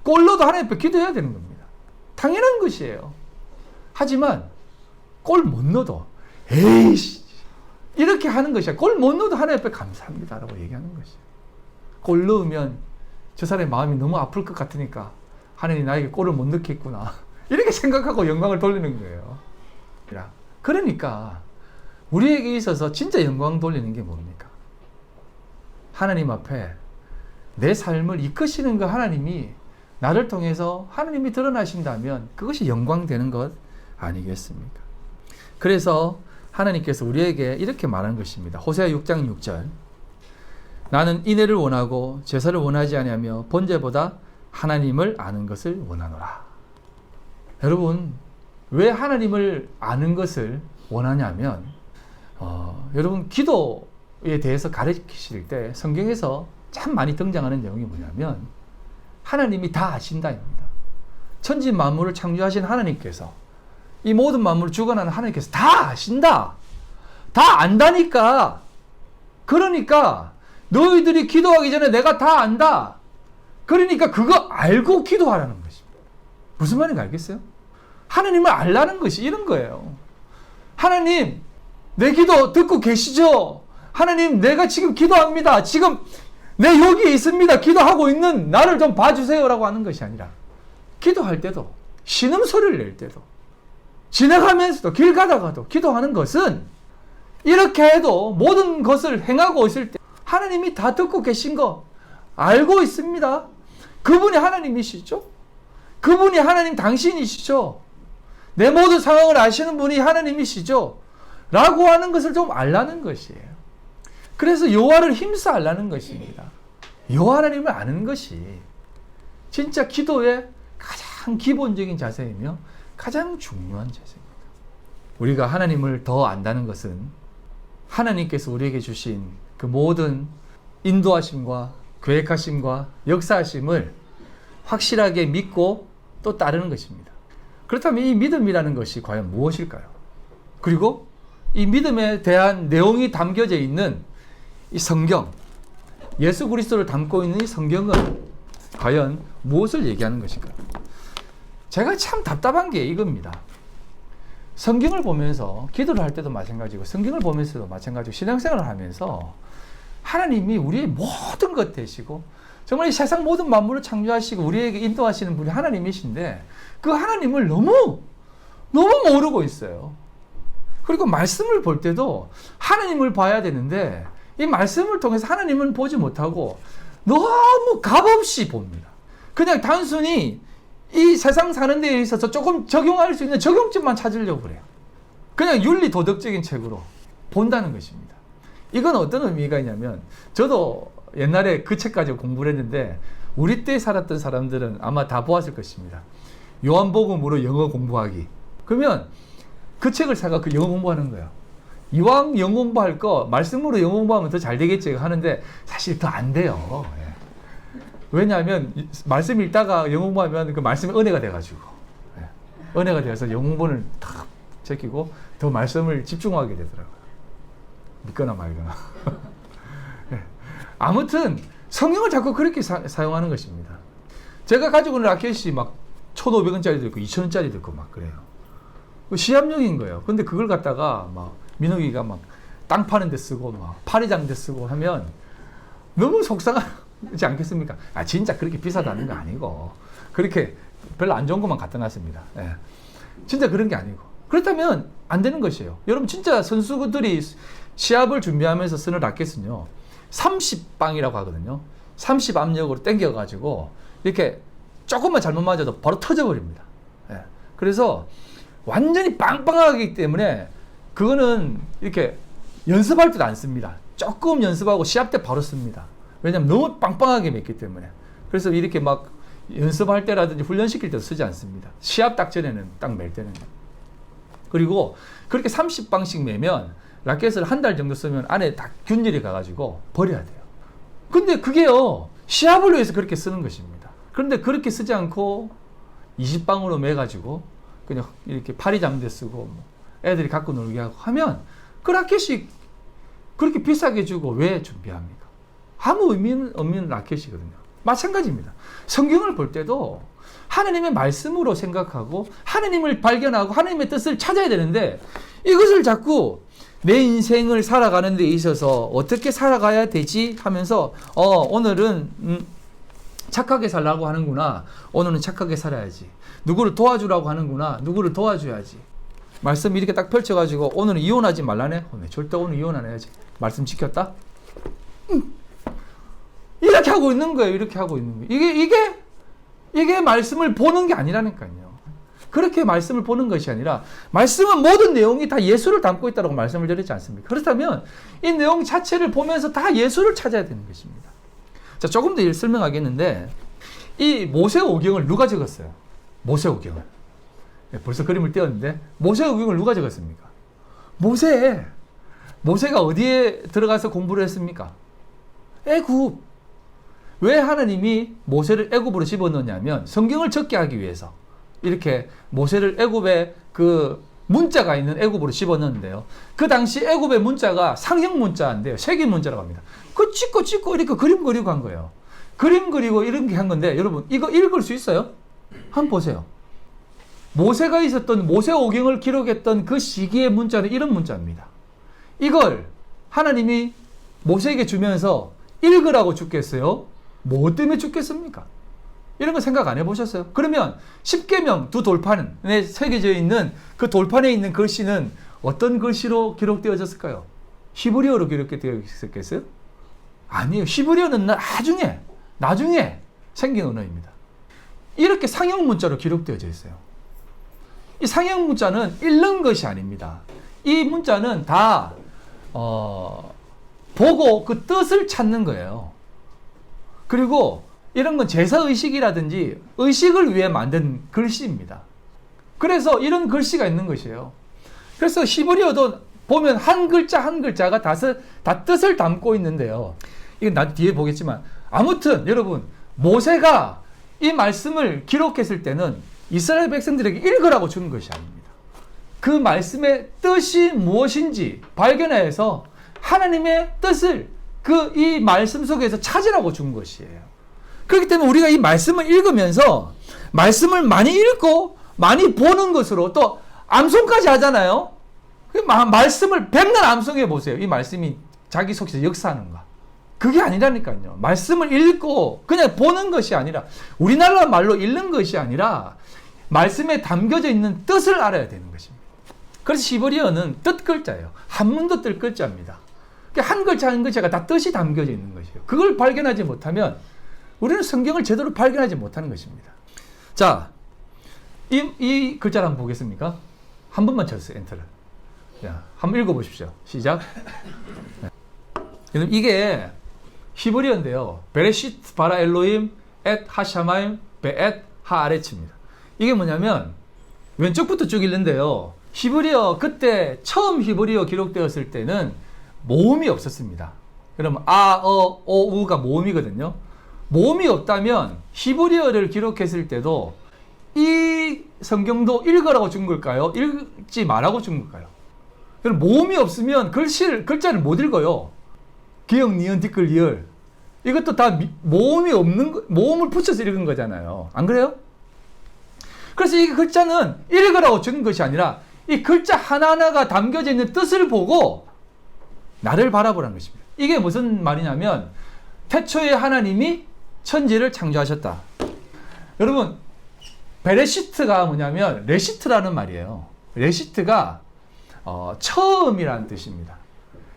골 넣어도 하나님 앞에 기도해야 되는 겁니다. 당연한 것이에요. 하지만 골 못 넣어도 에이씨 이렇게 하는 것이야. 골 못 넣어도 하나님 앞에 감사합니다 라고 얘기하는 것이에요. 골 넣으면 저 사람의 마음이 너무 아플 것 같으니까 하나님 나에게 골을 못 넣겠구나 이렇게 생각하고 영광을 돌리는 거예요. 그러니까 우리에게 있어서 진짜 영광 돌리는 게 뭡니까? 하나님 앞에 내 삶을 이끄시는 그 하나님이 나를 통해서 하나님이 드러나신다면 그것이 영광되는 것 아니겠습니까? 그래서 하나님께서 우리에게 이렇게 말하는 것입니다. 호세아 6장 6절. 나는 인애를 원하고 제사를 원하지 아니하며 번제보다 하나님을 아는 것을 원하노라. 여러분, 왜 하나님을 아는 것을 원하냐면 여러분 기도에 대해서 가르치실 때 성경에서 참 많이 등장하는 내용이 뭐냐면 하나님이 다 아신다입니다. 천지 만물을 창조하신 하나님께서 이 모든 만물을 주관하는 하나님께서 다 아신다. 다 안다니까. 그러니까 너희들이 기도하기 전에 내가 다 안다. 그러니까 그거 알고 기도하라는 것입니다. 무슨 말인지 알겠어요? 하나님을 알라는 것이 이런 거예요. 하나님, 내 기도 듣고 계시죠? 하나님, 내가 지금 기도합니다. 지금 내 여기에 있습니다. 기도하고 있는 나를 좀 봐주세요 라고 하는 것이 아니라 기도할 때도 신음소리를 낼 때도 지나가면서도 길 가다가도 기도하는 것은 이렇게 해도 모든 것을 행하고 있을 때 하나님이 다 듣고 계신 거 알고 있습니다. 그분이 하나님이시죠? 그분이 하나님 당신이시죠? 내 모든 상황을 아시는 분이 하나님이시죠? 라고 하는 것을 좀 알라는 것이에요. 그래서 여호와를 힘써 알라는 것입니다. 여호와 하나님을 아는 것이 진짜 기도의 가장 기본적인 자세이며 가장 중요한 자세입니다. 우리가 하나님을 더 안다는 것은 하나님께서 우리에게 주신 그 모든 인도하심과 계획하심과 역사하심을 확실하게 믿고 또 따르는 것입니다. 그렇다면 이 믿음이라는 것이 과연 무엇일까요? 그리고 이 믿음에 대한 내용이 담겨져 있는 이 성경, 예수 그리스도를 담고 있는 이 성경은 과연 무엇을 얘기하는 것일까요? 제가 참 답답한 게 이겁니다. 성경을 보면서 기도를 할 때도 마찬가지고 성경을 보면서도 마찬가지고 신앙생활을 하면서 하나님이 우리의 모든 것 되시고 정말 이 세상 모든 만물을 창조하시고 우리에게 인도하시는 분이 하나님이신데 그 하나님을 너무 모르고 있어요. 그리고 말씀을 볼 때도 하나님을 봐야 되는데 이 말씀을 통해서 하나님은 보지 못하고 너무 값없이 봅니다. 그냥 단순히 이 세상 사는 데에 있어서 조금 적용할 수 있는 적용점만 찾으려고 그래요. 그냥 윤리 도덕적인 책으로 본다는 것입니다. 이건 어떤 의미가 있냐면 저도 옛날에 그 책 가지고 공부를 했는데 우리 때 살았던 사람들은 아마 다 보았을 것입니다. 요한복음으로 영어 공부하기. 그러면 그 책을 사가 그 영어 공부하는 거야. 이왕 영어 공부할 거 말씀으로 영어 공부하면 더 잘 되겠지 하는데 사실 더 안 돼요. 예. 왜냐하면 말씀 읽다가 영어 공부하면 그 말씀이 은혜가 돼가지고 예. 은혜가 돼서 영어 공부를 탁 제끼고 더 말씀을 집중하게 되더라고요. 믿거나 말거나. 예. 아무튼 성경을 자꾸 그렇게 사용하는 것입니다. 제가 가지고 있는 라켓이 막 1,500원짜리도 있고 2,000원짜리도 있고 막 그래요. 시합용인 거예요. 근데 그걸 갖다가 막 민욱이가 막 땅 파는 데 쓰고 막 파리장 데 쓰고 하면 너무 속상하지 않겠습니까? 아 진짜 그렇게 비싸다는 거 아니고 그렇게 별로 안 좋은 것만 갖다 놨습니다. 예. 진짜 그런 게 아니고 그렇다면 안 되는 것이에요. 여러분 진짜 선수들이 시합을 준비하면서 쓰는 라켓은요 30방이라고 하거든요. 30 압력으로 당겨가지고 이렇게 조금만 잘못 맞아도 바로 터져버립니다. 예. 그래서 완전히 빵빵하기 때문에 그거는 이렇게 연습할 때도 안 씁니다. 조금 연습하고 시합 때 바로 씁니다. 왜냐하면 너무 빵빵하게 맺기 때문에. 그래서 이렇게 막 연습할 때라든지 훈련시킬 때도 쓰지 않습니다. 시합 딱 전에는 딱 맬 때는. 그리고 그렇게 30방씩 매면 라켓을 한 달 정도 쓰면 안에 다 균열이 가가지고 버려야 돼요. 근데 그게요 시합을 위해서 그렇게 쓰는 것입니다. 그런데 그렇게 쓰지 않고 20방으로 매가지고 그냥 이렇게 파리장대 쓰고 뭐 애들이 갖고 놀게 하고 하면 그 라켓이 그렇게 비싸게 주고 왜 준비합니까? 아무 의미 없는 라켓이거든요. 마찬가지입니다. 성경을 볼 때도 하나님의 말씀으로 생각하고 하나님을 발견하고 하나님의 뜻을 찾아야 되는데 이것을 자꾸 내 인생을 살아가는 데 있어서 어떻게 살아가야 되지 하면서 오늘은 착하게 살라고 하는구나. 오늘은 착하게 살아야지. 누구를 도와주라고 하는구나. 누구를 도와줘야지. 말씀 이렇게 딱 펼쳐가지고 오늘은 이혼하지 말라네. 절대 오늘 이혼 안 해야지. 말씀 지켰다? 이렇게 하고 있는 거예요. 이렇게 하고 있는 거예요. 이게 말씀을 보는 게 아니라니까요. 그렇게 말씀을 보는 것이 아니라 말씀은 모든 내용이 다 예수를 담고 있다고 말씀을 드리지 않습니까? 그렇다면 이 내용 자체를 보면서 다 예수를 찾아야 되는 것입니다. 자, 조금 더 설명하겠는데 이 모세오경을 누가 적었어요? 모세오경을. 벌써 그림을 띄웠는데 모세오경을 누가 적었습니까? 모세가 어디에 들어가서 공부를 했습니까? 애굽. 왜 하나님이 모세를 애굽으로 집어넣냐면 성경을 적게 하기 위해서 이렇게 모세를 애굽에 그 문자가 있는 애굽으로 집어넣는데요. 그 당시 애굽의 문자가 상형 문자인데요. 색인 문자라고 합니다. 그 찍고 이렇게 그림 그리고 한 거예요. 그림 그리고 이렇게 한 건데 여러분 이거 읽을 수 있어요? 한번 보세요. 모세가 있었던 모세오경을 기록했던 그 시기의 문자는 이런 문자입니다. 이걸 하나님이 모세에게 주면서 읽으라고 줬겠어요? 뭐 때문에 줬겠습니까? 이런 거 생각 안 해보셨어요? 그러면 십계명 두 돌판에 새겨져 있는 그 돌판에 있는 글씨는 어떤 글씨로 기록되어졌을까요? 히브리어로 기록되어 있었겠어요? 아니에요. 히브리어는 나중에 생긴 언어입니다. 이렇게 상형 문자로 기록되어져 있어요. 이 상형 문자는 읽는 것이 아닙니다. 이 문자는 다 보고 그 뜻을 찾는 거예요. 그리고 이런 건 제사의식이라든지 의식을 위해 만든 글씨입니다. 그래서 이런 글씨가 있는 것이에요. 그래서 히브리어도 보면 한 글자 한 글자가 다 뜻을 담고 있는데요. 이건 나도 뒤에 보겠지만 아무튼 여러분 모세가 이 말씀을 기록했을 때는 이스라엘 백성들에게 읽으라고 준 것이 아닙니다. 그 말씀의 뜻이 무엇인지 발견해서 하나님의 뜻을 이 말씀 속에서 찾으라고 준 것이에요. 그렇기 때문에 우리가 이 말씀을 읽으면서 말씀을 많이 읽고 많이 보는 것으로 또 암송까지 하잖아요. 말씀을 백날 암송해 보세요. 이 말씀이 자기 속에서 역사하는가. 그게 아니라니까요. 말씀을 읽고 그냥 보는 것이 아니라 우리나라 말로 읽는 것이 아니라 말씀에 담겨져 있는 뜻을 알아야 되는 것입니다. 그래서 히브리어는 뜻 글자예요. 한문도 뜻 글자입니다. 한 글자 한 글자가 다 뜻이 담겨져 있는 것이에요. 그걸 발견하지 못하면 우리는 성경을 제대로 발견하지 못하는 것입니다. 자, 이 글자를 한번 보겠습니까? 한 번만 쳤어요, 엔터를. 자, 한번 읽어보십시오. 시작. 네. 이게 히브리어인데요. 베레시트 바라 엘로임 엣 하샤마임 베엣 하아레츠입니다. 이게 뭐냐면 왼쪽부터 쭉 읽는데요. 히브리어 그때 처음 히브리어 기록되었을 때는 모음이 없었습니다. 그럼 아, 어, 오, 우가 모음이거든요. 모음이 없다면 히브리어를 기록했을 때도 이 성경도 읽으라고 준 걸까요? 읽지 말라고 준 걸까요? 그럼 모음이 없으면 글자를 못 읽어요. 기역, 니은, 디끌, 리을. 이것도 다 모음을 붙여서 읽은 거잖아요. 안 그래요? 그래서 이 글자는 읽으라고 준 것이 아니라 이 글자 하나하나가 담겨져 있는 뜻을 보고 나를 바라보라는 것입니다. 이게 무슨 말이냐면 태초에 하나님이 천지를 창조하셨다. 여러분, 베레시트가 뭐냐면 레시트라는 말이에요. 레시트가 처음이라는 뜻입니다.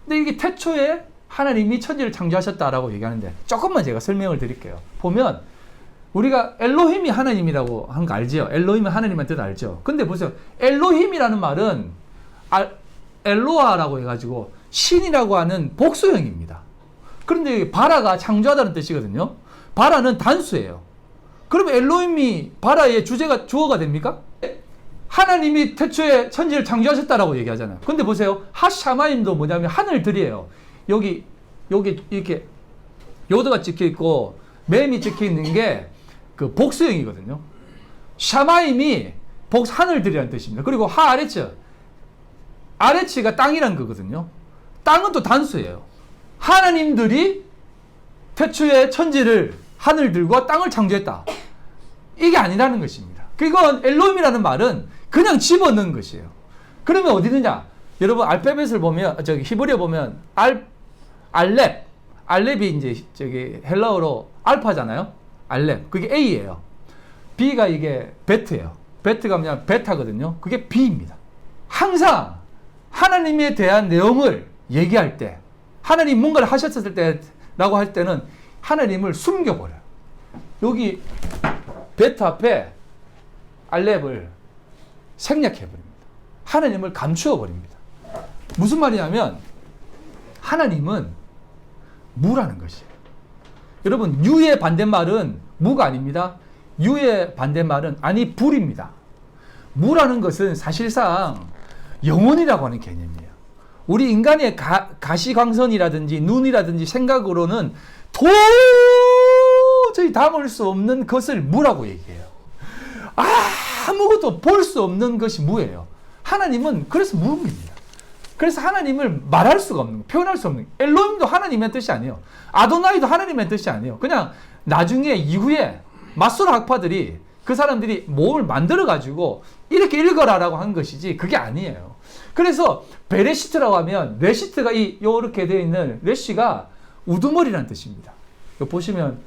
근데 이게 태초에 하나님이 천지를 창조하셨다라고 얘기하는데 조금만 제가 설명을 드릴게요. 보면 우리가 엘로힘이 하나님이라고 한 거 알죠? 엘로힘은 하나님의 뜻 알죠? 근데 보세요. 엘로힘이라는 말은 엘로아라고 해가지고 신이라고 하는 복수형입니다. 그런데 바라가 창조하다는 뜻이거든요. 바라는 단수예요. 그러면 엘로힘이 바라의 주어가 됩니까? 하나님이 태초에 천지를 창조하셨다라고 얘기하잖아요. 근데 보세요. 하샤마임도 뭐냐면 하늘들이에요. 여기 이렇게 요드가 찍혀 있고 맴이 찍혀 있는 게 그 복수형이거든요. 샤마임이 하늘들이라는 뜻입니다. 그리고 하아레츠, 아레츠가 땅이라는 거거든요. 땅은 또 단수예요. 하나님들이 태초에 천지를 하늘들과 땅을 창조했다. 이게 아니라는 것입니다. 그건 엘로힘이라는 말은 그냥 집어넣은 것이에요. 그러면 어디 있느냐? 여러분 알파벳을 보면 히브리어 보면 알렙이 이제 헬라어로 알파잖아요. 알렙. 그게 A예요. B가 이게 베트예요. 베트가 뭐냐면 베타거든요. 그게 B입니다. 항상 하나님에 대한 내용을 얘기할 때, 하나님 뭔가를 하셨을 때라고 할 때는 하나님을 숨겨버려요. 여기 베타 앞에 알렙을 생략해버립니다. 하나님을 감추어버립니다. 무슨 말이냐면 하나님은 무라는 것이에요. 여러분, 유의 반대말은 무가 아닙니다. 유의 반대말은 불입니다. 무라는 것은 사실상 영혼이라고 하는 개념이에요. 우리 인간의 가시광선이라든지 눈이라든지 생각으로는 도저히 담을 수 없는 것을 무라고 얘기해요. 아무것도 볼 수 없는 것이 무예요. 하나님은 그래서 무입니다. 그래서 하나님을 말할 수가 없는 거, 표현할 수 없는 거. 엘로힘도 하나님의 뜻이 아니에요. 아도나이도 하나님의 뜻이 아니에요. 그냥 나중에 이후에 마소라 학파들이 그 사람들이 모음을 만들어가지고 이렇게 읽어라라고 한 것이지 그게 아니에요. 그래서 베레시트라고 하면 레시트가 이렇게 되어 있는 레시가 우두머리라는 뜻입니다. 이거 보시면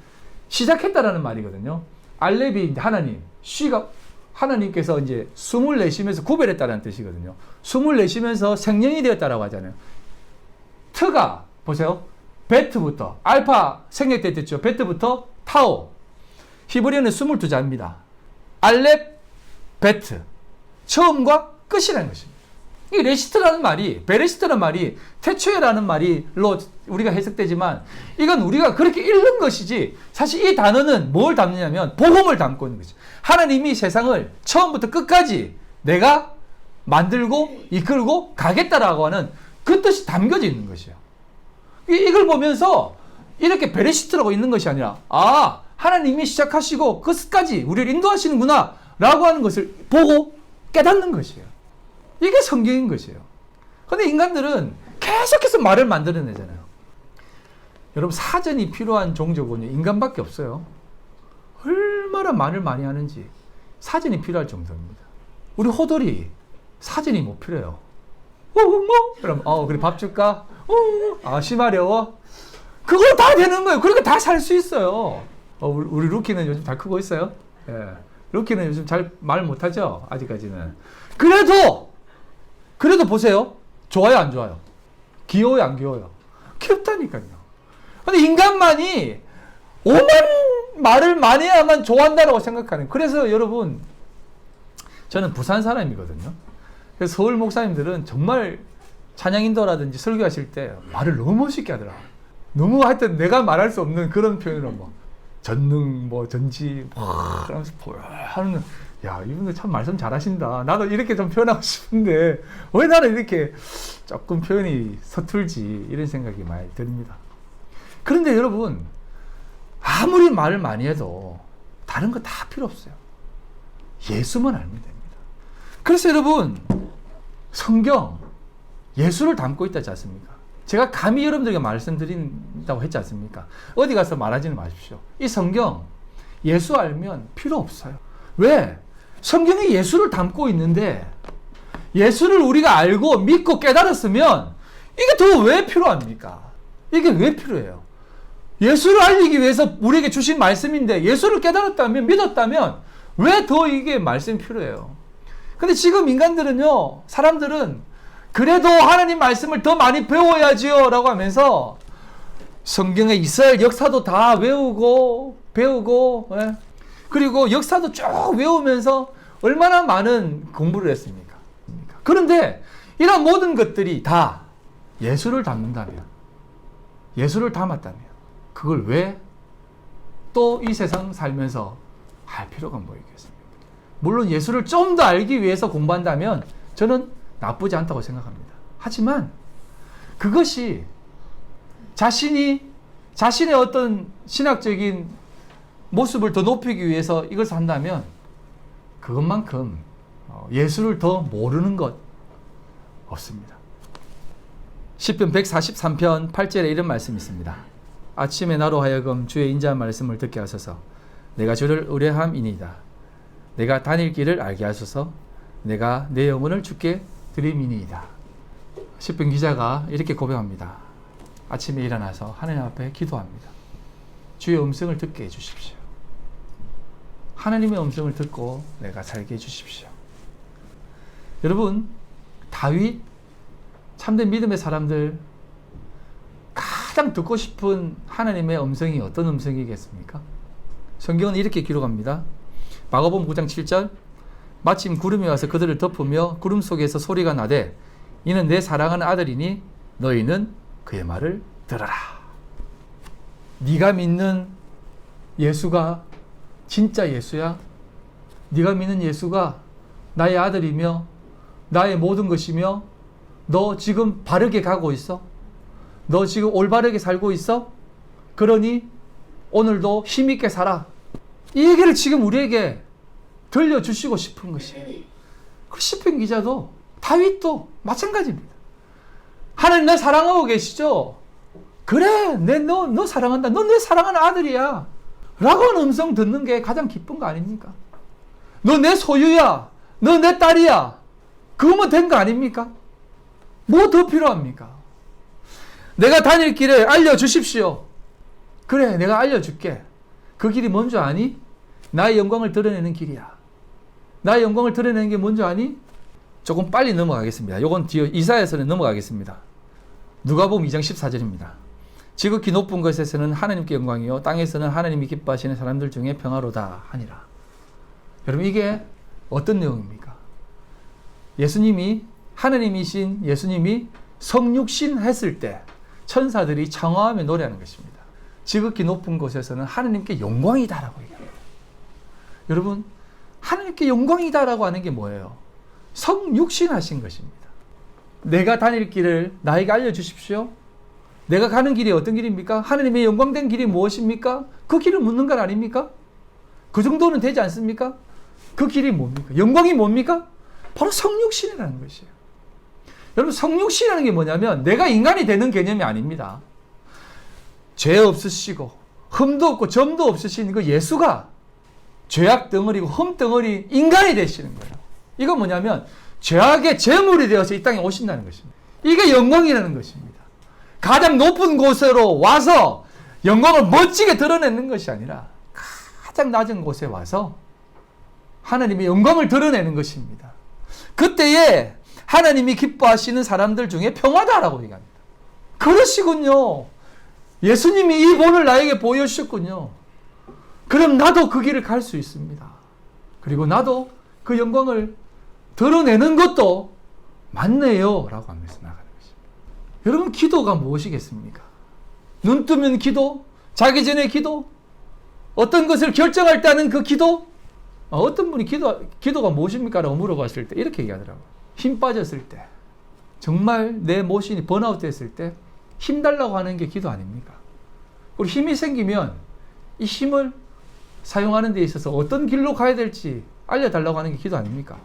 시작했다라는 말이거든요. 알렙이 하나님, 쉬가 하나님께서 이제 숨을 내쉬면서 구별했다는 뜻이거든요. 숨을 내쉬면서 생명이 되었다라고 하잖아요. 트가 보세요. 베트부터 알파 생략됐죠. 베트부터 타오. 히브리어는 22자입니다. 알렙, 베트. 처음과 끝이라는 것입니다. 이 레시트라는 말이, 베레시트라는 말이 태초에라는 말로 우리가 해석되지만 이건 우리가 그렇게 읽는 것이지 사실 이 단어는 뭘 담느냐면 복음을 담고 있는 거죠. 하나님이 세상을 처음부터 끝까지 내가 만들고 이끌고 가겠다라고 하는 그 뜻이 담겨져 있는 것이에요. 이걸 보면서 이렇게 베레시트라고 있는 것이 아니라 하나님이 시작하시고 끝까지 우리를 인도하시는구나 라고 하는 것을 보고 깨닫는 것이에요. 이게 성경인 것이에요. 그런데 인간들은 계속해서 말을 만들어내잖아요. 여러분, 사전이 필요한 종족은요, 인간밖에 없어요. 얼마나 말을 많이 하는지 사전이 필요할 정도입니다. 우리 호돌이 사전이 못 필요해요. 그럼 그래 밥 줄까? 심하려워? 그거 다 되는 거예요. 그러니까 다 살 수 있어요. 우리 루키는 요즘 잘 크고 있어요. 예. 루키는 요즘 잘 말 못하죠. 아직까지는. 그래도 보세요. 좋아요, 안 좋아요? 귀여워요, 안 귀여워요? 귀엽다니까요. 근데 인간만이 오만 말을 많이 해야만 좋아한다라고 생각하는. 그래서 여러분, 저는 부산 사람이거든요. 그래서 서울 목사님들은 정말 찬양인도라든지 설교하실 때 말을 너무 멋있게 하더라. 너무 하여튼 내가 말할 수 없는 그런 표현으로 전능 뭐 전지 하면서 하는 야 이분들 참 말씀 잘하신다. 나도 이렇게 좀 표현하고 싶은데 왜 나는 이렇게 조금 표현이 서툴지 이런 생각이 많이 듭니다. 그런데 여러분 아무리 말을 많이 해도 다른 거 다 필요 없어요. 예수만 알면 됩니다. 그래서 여러분 성경 예수를 담고 있다지 않습니까? 제가 감히 여러분들에게 말씀드린다고 했지 않습니까? 어디 가서 말하지는 마십시오. 이 성경 예수 알면 필요 없어요. 왜? 성경이 예수를 담고 있는데 예수를 우리가 알고 믿고 깨달았으면 이게 더 왜 필요합니까? 이게 왜 필요해요? 예수를 알리기 위해서 우리에게 주신 말씀인데 예수를 깨달았다면 믿었다면 왜 더 이게 말씀이 필요해요? 근데 지금 인간들은요, 사람들은 그래도 하나님 말씀을 더 많이 배워야지요 라고 하면서 성경에 이스라엘 역사도 다 외우고 배우고 그리고 역사도 쭉 외우면서 얼마나 많은 공부를 했습니까? 그런데 이런 모든 것들이 다 예수를 담는다면, 예수를 담았다면 그걸 왜 또 이 세상 살면서 할 필요가 뭐 있겠습니까? 물론 예수를 좀 더 알기 위해서 공부한다면 저는 나쁘지 않다고 생각합니다. 하지만 그것이 자신의 어떤 신학적인 모습을 더 높이기 위해서 이걸 한다면 그것만큼 예수를 더 모르는 것 없습니다. 시편 143편 8절에 이런 말씀이 있습니다. 아침에 나로 하여금 주의 인자한 말씀을 듣게 하소서. 내가 주를 의뢰함이니이다. 내가 다닐 길을 알게 하소서. 내가 내 영혼을 주께 드림이니이다. 시편 기자가 이렇게 고백합니다. 아침에 일어나서 하나님 앞에 기도합니다. 주의 음성을 듣게 해주십시오. 하나님의 음성을 듣고 내가 살게 해주십시오. 여러분, 다윗, 참된 믿음의 사람들 가장 듣고 싶은 하나님의 음성이 어떤 음성이겠습니까? 성경은 이렇게 기록합니다. 마가복음 9장 7절 마침 구름이 와서 그들을 덮으며 구름 속에서 소리가 나되 이는 내 사랑하는 아들이니 너희는 그의 말을 들어라. 네가 믿는 예수가 진짜 예수야? 네가 믿는 예수가 나의 아들이며 나의 모든 것이며 너 지금 바르게 가고 있어? 너 지금 올바르게 살고 있어? 그러니 오늘도 힘있게 살아. 이 얘기를 지금 우리에게 들려주시고 싶은 것이에요. 그 시편 기자도 다윗도 마찬가지입니다. 하나님 날 사랑하고 계시죠? 그래, 너 사랑한다. 너 내 사랑하는 아들이야. 라고 하는 음성 듣는 게 가장 기쁜 거 아닙니까? 너 내 소유야. 너 내 딸이야. 그거면 된 거 아닙니까? 뭐 더 필요합니까? 내가 다닐 길을 알려주십시오. 그래, 내가 알려줄게. 그 길이 뭔 줄 아니? 나의 영광을 드러내는 길이야. 나의 영광을 드러내는 게 뭔 줄 아니? 조금 빨리 넘어가겠습니다. 요건 뒤에 이사야서는 넘어가겠습니다. 누가복음 2장 14절입니다. 지극히 높은 것에서는 하나님께 영광이요 땅에서는 하나님이 기뻐하시는 사람들 중에 평화로다 하니라. 여러분, 이게 어떤 내용입니까? 예수님이, 하나님이신 예수님이 성육신 했을 때 천사들이 창화하며 노래하는 것입니다. 지극히 높은 곳에서는 하나님께 영광이다라고 얘기합니다. 여러분, 하나님께 영광이다라고 하는 게 뭐예요? 성육신하신 것입니다. 내가 다닐 길을 나에게 알려주십시오. 내가 가는 길이 어떤 길입니까? 하나님의 영광된 길이 무엇입니까? 그 길을 묻는 것 아닙니까? 그 정도는 되지 않습니까? 그 길이 뭡니까? 영광이 뭡니까? 바로 성육신이라는 것이에요. 여러분, 성육신이라는 게 뭐냐면 내가 인간이 되는 개념이 아닙니다. 죄 없으시고 흠도 없고 점도 없으신 그 예수가 죄악 덩어리고 흠 덩어리 인간이 되시는 거예요. 이건 뭐냐면 죄악의 제물이 되어서 이 땅에 오신다는 것입니다. 이게 영광이라는 것입니다. 가장 높은 곳으로 와서 영광을 멋지게 드러내는 것이 아니라 가장 낮은 곳에 와서 하나님의 영광을 드러내는 것입니다. 그때에 하나님이 기뻐하시는 사람들 중에 평화다라고 얘기합니다. 그러시군요. 예수님이 이 본을 나에게 보여주셨군요. 그럼 나도 그 길을 갈 수 있습니다. 그리고 나도 그 영광을 드러내는 것도 맞네요 라고 하면서 나가는 것입니다. 여러분, 기도가 무엇이겠습니까? 눈 뜨면 기도? 자기 전에 기도? 어떤 것을 결정할 때 하는 그 기도? 어떤 분이 기도가 무엇입니까? 라고 물어봤을 때 이렇게 얘기하더라고요. 힘 빠졌을 때, 정말 내 모신이 번아웃 됐을 때 힘 달라고 하는 게 기도 아닙니까? 그리고 힘이 생기면 이 힘을 사용하는 데 있어서 어떤 길로 가야 될지 알려달라고 하는 게 기도 아닙니까?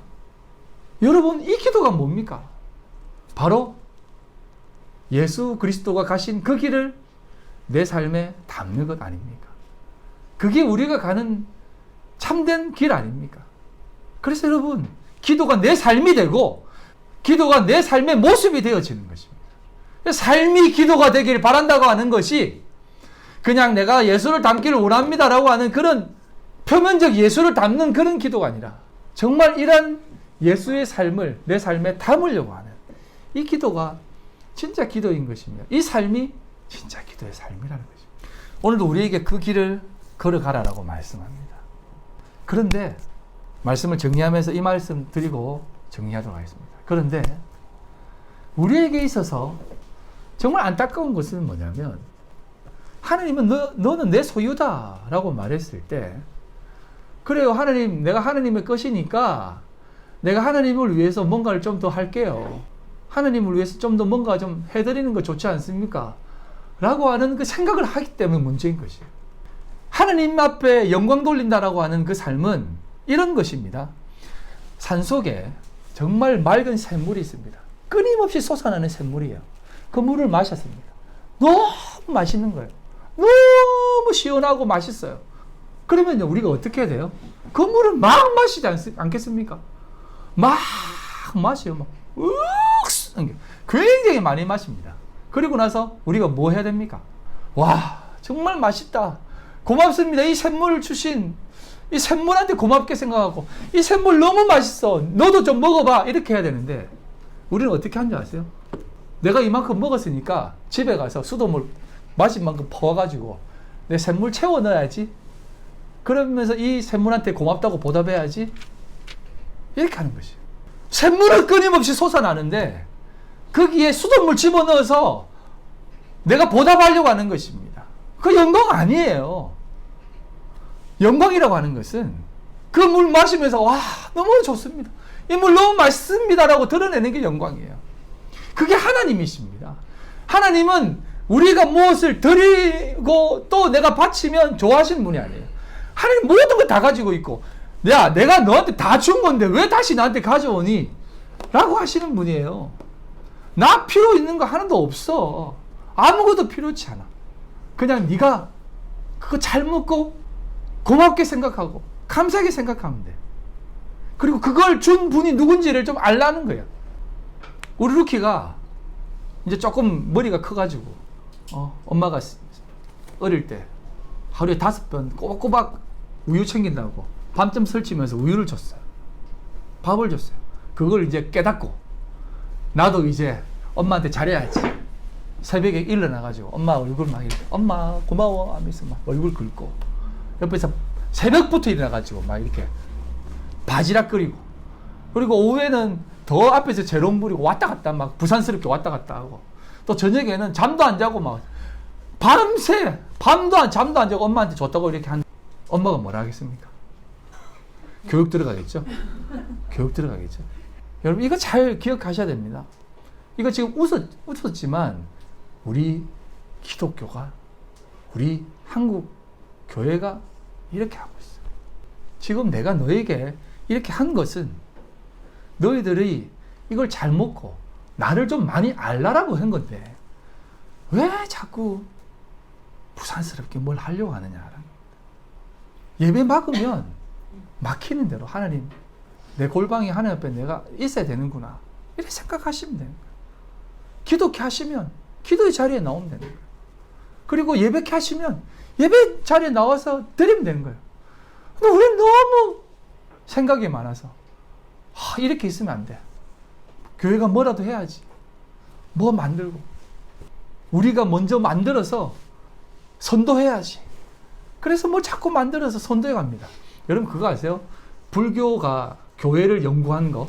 여러분, 이 기도가 뭡니까? 바로 예수 그리스도가 가신 그 길을 내 삶에 담는 것 아닙니까? 그게 우리가 가는 참된 길 아닙니까? 그래서 여러분, 기도가 내 삶이 되고 기도가 내 삶의 모습이 되어지는 것입니다. 삶이 기도가 되길 바란다고 하는 것이 그냥 내가 예수를 담기를 원합니다라고 하는 그런 표면적 예수를 담는 그런 기도가 아니라 정말 이런 예수의 삶을 내 삶에 담으려고 하는 이 기도가 진짜 기도인 것입니다. 이 삶이 진짜 기도의 삶이라는 것입니다. 오늘도 우리에게 그 길을 걸어가라라고 말씀합니다. 그런데 말씀을 정리하면서 이 말씀 드리고 정리하도록 하겠습니다. 그런데 우리에게 있어서 정말 안타까운 것은 뭐냐면 하나님은 너는 내 소유다라고 말했을 때 그래요, 하나님, 내가 하나님의 것이니까 내가 하나님을 위해서 뭔가를 좀 더 할게요. 하나님을 위해서 좀 더 뭔가 좀 해드리는 거 좋지 않습니까? 라고 하는 그 생각을 하기 때문에 문제인 것이에요. 하나님 앞에 영광 돌린다라고 하는 그 삶은 이런 것입니다. 산속에 정말 맑은 샘물이 있습니다. 끊임없이 솟아나는 샘물이에요. 그 물을 마셨습니다. 너무 맛있는 거예요. 너무 시원하고 맛있어요. 그러면 우리가 어떻게 해야 돼요? 그 물을 막 마시지 않겠습니까? 막 마셔요. 막 굉장히 많이 마십니다. 그리고 나서 우리가 뭐 해야 됩니까? 와, 정말 맛있다. 고맙습니다. 이 샘물을 주신 이 샘물한테 고맙게 생각하고 이 샘물 너무 맛있어. 너도 좀 먹어봐. 이렇게 해야 되는데 우리는 어떻게 하는지 아세요? 내가 이만큼 먹었으니까 집에 가서 수돗물 마신 만큼 퍼와가지고 내 샘물 채워 넣어야지. 그러면서 이 샘물한테 고맙다고 보답해야지. 이렇게 하는 것이에요. 샘물은 끊임없이 솟아나는데 거기에 수돗물 집어넣어서 내가 보답하려고 하는 것입니다. 그 영광 아니에요. 영광이라고 하는 것은 그 물 마시면서 와, 너무 좋습니다. 이 물 너무 맛있습니다라고 드러내는 게 영광이에요. 그게 하나님이십니다. 하나님은 우리가 무엇을 드리고 또 내가 바치면 좋아하시는 분이 아니에요. 하나님 모든 걸 다 가지고 있고, 야, 내가 너한테 다 준 건데 왜 다시 나한테 가져오니? 라고 하시는 분이에요. 나 필요 있는 거 하나도 없어. 아무것도 필요치 않아. 그냥 네가 그거 잘 먹고 고맙게 생각하고 감사하게 생각하면 돼. 그리고 그걸 준 분이 누군지를 좀 알라는 거야. 우리 루키가 이제 조금 머리가 커가지고 엄마가 어릴 때 하루에 5번 꼬박꼬박 우유 챙긴다고 밤점 설치면서 우유를 줬어요. 밥을 줬어요. 그걸 이제 깨닫고 나도 이제 엄마한테 잘해야지. 새벽에 일어나가지고 엄마 얼굴 막 이렇게 엄마 고마워 하면서 막 얼굴 긁고 옆에서 새벽부터 일어나가지고 막 이렇게 바지락 끓이고 그리고 오후에는 더 앞에서 재롱 부리고 왔다 갔다 막 부산스럽게 왔다 갔다 하고 또 저녁에는 잠도 안 자고 막 밤새 잠도 안 자고 엄마한테 줬다고 이렇게 한 엄마가 뭐라 하겠습니까? 교육 들어가겠죠? 교육 들어가겠죠? 여러분 이거 잘 기억하셔야 됩니다. 이거 지금 웃었지만 우리 기독교가 우리 한국 교회가 이렇게 하고 있어요. 지금 내가 너에게 이렇게 한 것은 너희들이 이걸 잘 먹고 나를 좀 많이 알라라고 한 건데 왜 자꾸 부산스럽게 뭘 하려고 하느냐. 예배 막으면 막히는 대로 하나님 내 골방이 하나님 앞에 내가 있어야 되는구나 이렇게 생각하시면 됩니다. 기도케 하시면 기도의 자리에 나오면 되는 거예요. 그리고 예배케 하시면 예배 자리에 나와서 드리면 되는 거예요. 근데 우리는 너무 생각이 많아서 이렇게 있으면 안 돼. 교회가 뭐라도 해야지. 뭐 만들고 우리가 먼저 만들어서 선도해야지. 그래서 뭐 자꾸 만들어서 선도해 갑니다. 여러분 그거 아세요? 불교가 교회를 연구한 거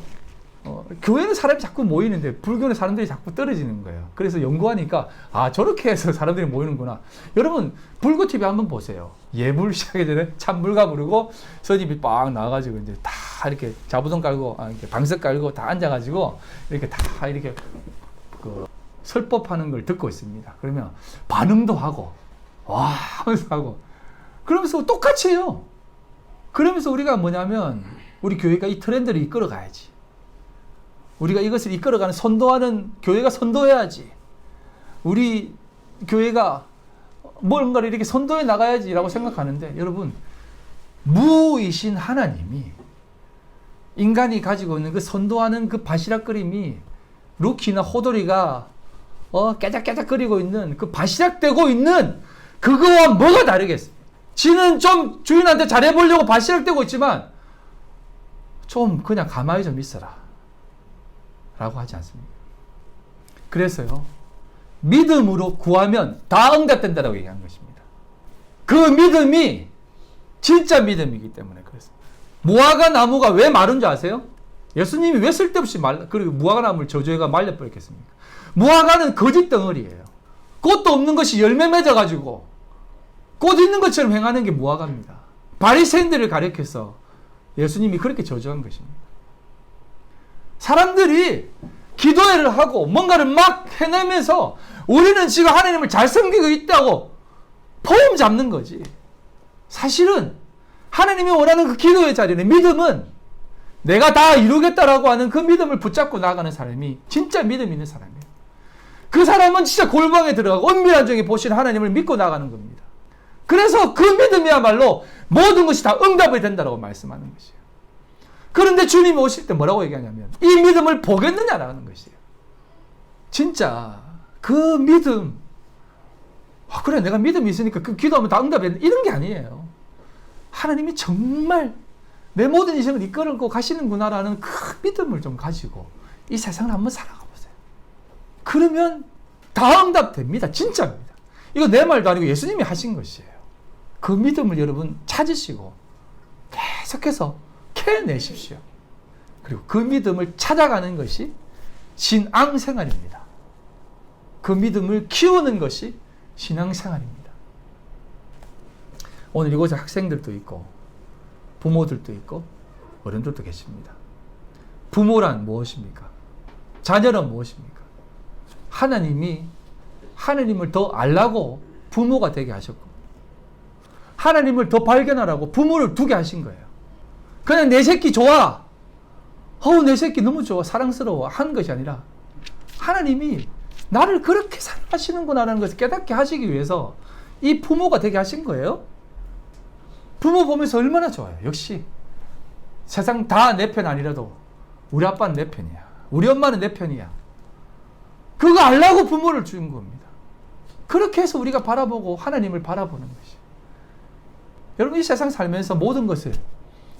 교회는 사람이 자꾸 모이는데 불교는 사람들이 자꾸 떨어지는 거예요. 그래서 연구하니까 저렇게 해서 사람들이 모이는구나. 여러분 불교 TV 한번 보세요. 예불 시작하기 전에 찬물가 부르고 스님이 빡 나와가지고 이제 다 이렇게 자부동 깔고 이렇게 방석 깔고 다 앉아가지고 이렇게 다 이렇게 그 설법하는 걸 듣고 있습니다. 그러면 반응도 하고 와 하면서 하고 그러면서 똑같이 해요. 그러면서 우리가 뭐냐면 우리 교회가 이 트렌드를 이끌어 가야지. 우리가 이것을 이끌어가는 선도하는 교회가 선도해야지. 우리 교회가 뭔가를 이렇게 선도해 나가야지라고 생각하는데 여러분 무이신 하나님이 인간이 가지고 있는 그 선도하는 그 바시락거림이 루키나 호돌이가 깨작깨작거리고 있는 그 바시락대고 있는 그거와 뭐가 다르겠습니까? 지는 좀 주인한테 잘해보려고 바시락대고 있지만 좀 그냥 가만히 좀 있어라 라고 하지 않습니까? 그래서요 믿음으로 구하면 다 응답된다라고 얘기한 것입니다. 그 믿음이 진짜 믿음이기 때문에 그렇습니다. 무화과 나무가 왜 마른 줄 아세요? 예수님이 왜 쓸데없이 그리고 무화과 나무를 저주해가 말려버렸겠습니까? 무화과는 거짓 덩어리예요. 꽃도 없는 것이 열매 맺어가지고 꽃 있는 것처럼 행하는 게 무화과입니다. 바리새인들을 가리켜서 예수님이 그렇게 저주한 것입니다. 사람들이 기도회를 하고 뭔가를 막 해내면서 우리는 지금 하나님을 잘 섬기고 있다고 포움 잡는 거지. 사실은 하나님이 원하는 그 기도의 자리는 믿음은 내가 다 이루겠다라고 하는 그 믿음을 붙잡고 나가는 사람이 진짜 믿음 있는 사람이에요. 그 사람은 진짜 골방에 들어가고 은밀한 중에 보시는 하나님을 믿고 나가는 겁니다. 그래서 그 믿음이야말로 모든 것이 다 응답이 된다고 말씀하는 것이에요. 그런데 주님이 오실 때 뭐라고 얘기하냐면 이 믿음을 보겠느냐라는 것이에요. 진짜 그 믿음 그래 내가 믿음이 있으니까 그 기도하면 다 응답이 된다 이런 게 아니에요. 하나님이 정말 내 모든 인생을 이끌고 가시는구나라는 그 믿음을 좀 가지고 이 세상을 한번 살아가 보세요. 그러면 다 응답됩니다. 진짜입니다. 이거 내 말도 아니고 예수님이 하신 것이에요. 그 믿음을 여러분 찾으시고 계속해서 캐내십시오. 그리고 그 믿음을 찾아가는 것이 신앙생활입니다. 그 믿음을 키우는 것이 신앙생활입니다. 오늘 이곳에 학생들도 있고 부모들도 있고 어른들도 계십니다. 부모란 무엇입니까? 자녀란 무엇입니까? 하나님이 하나님을 더 알라고 부모가 되게 하셨고 하나님을 더 발견하라고 부모를 두게 하신 거예요. 그냥 내 새끼 좋아. 내 새끼 너무 좋아. 사랑스러워. 한 것이 아니라 하나님이 나를 그렇게 사랑하시는구나라는 것을 깨닫게 하시기 위해서 이 부모가 되게 하신 거예요. 부모 보면서 얼마나 좋아요. 역시 세상 다 내 편 아니라도 우리 아빠는 내 편이야. 우리 엄마는 내 편이야. 그거 알라고 부모를 준 겁니다. 그렇게 해서 우리가 바라보고 하나님을 바라보는 것이. 여러분 이 세상 살면서 모든 것을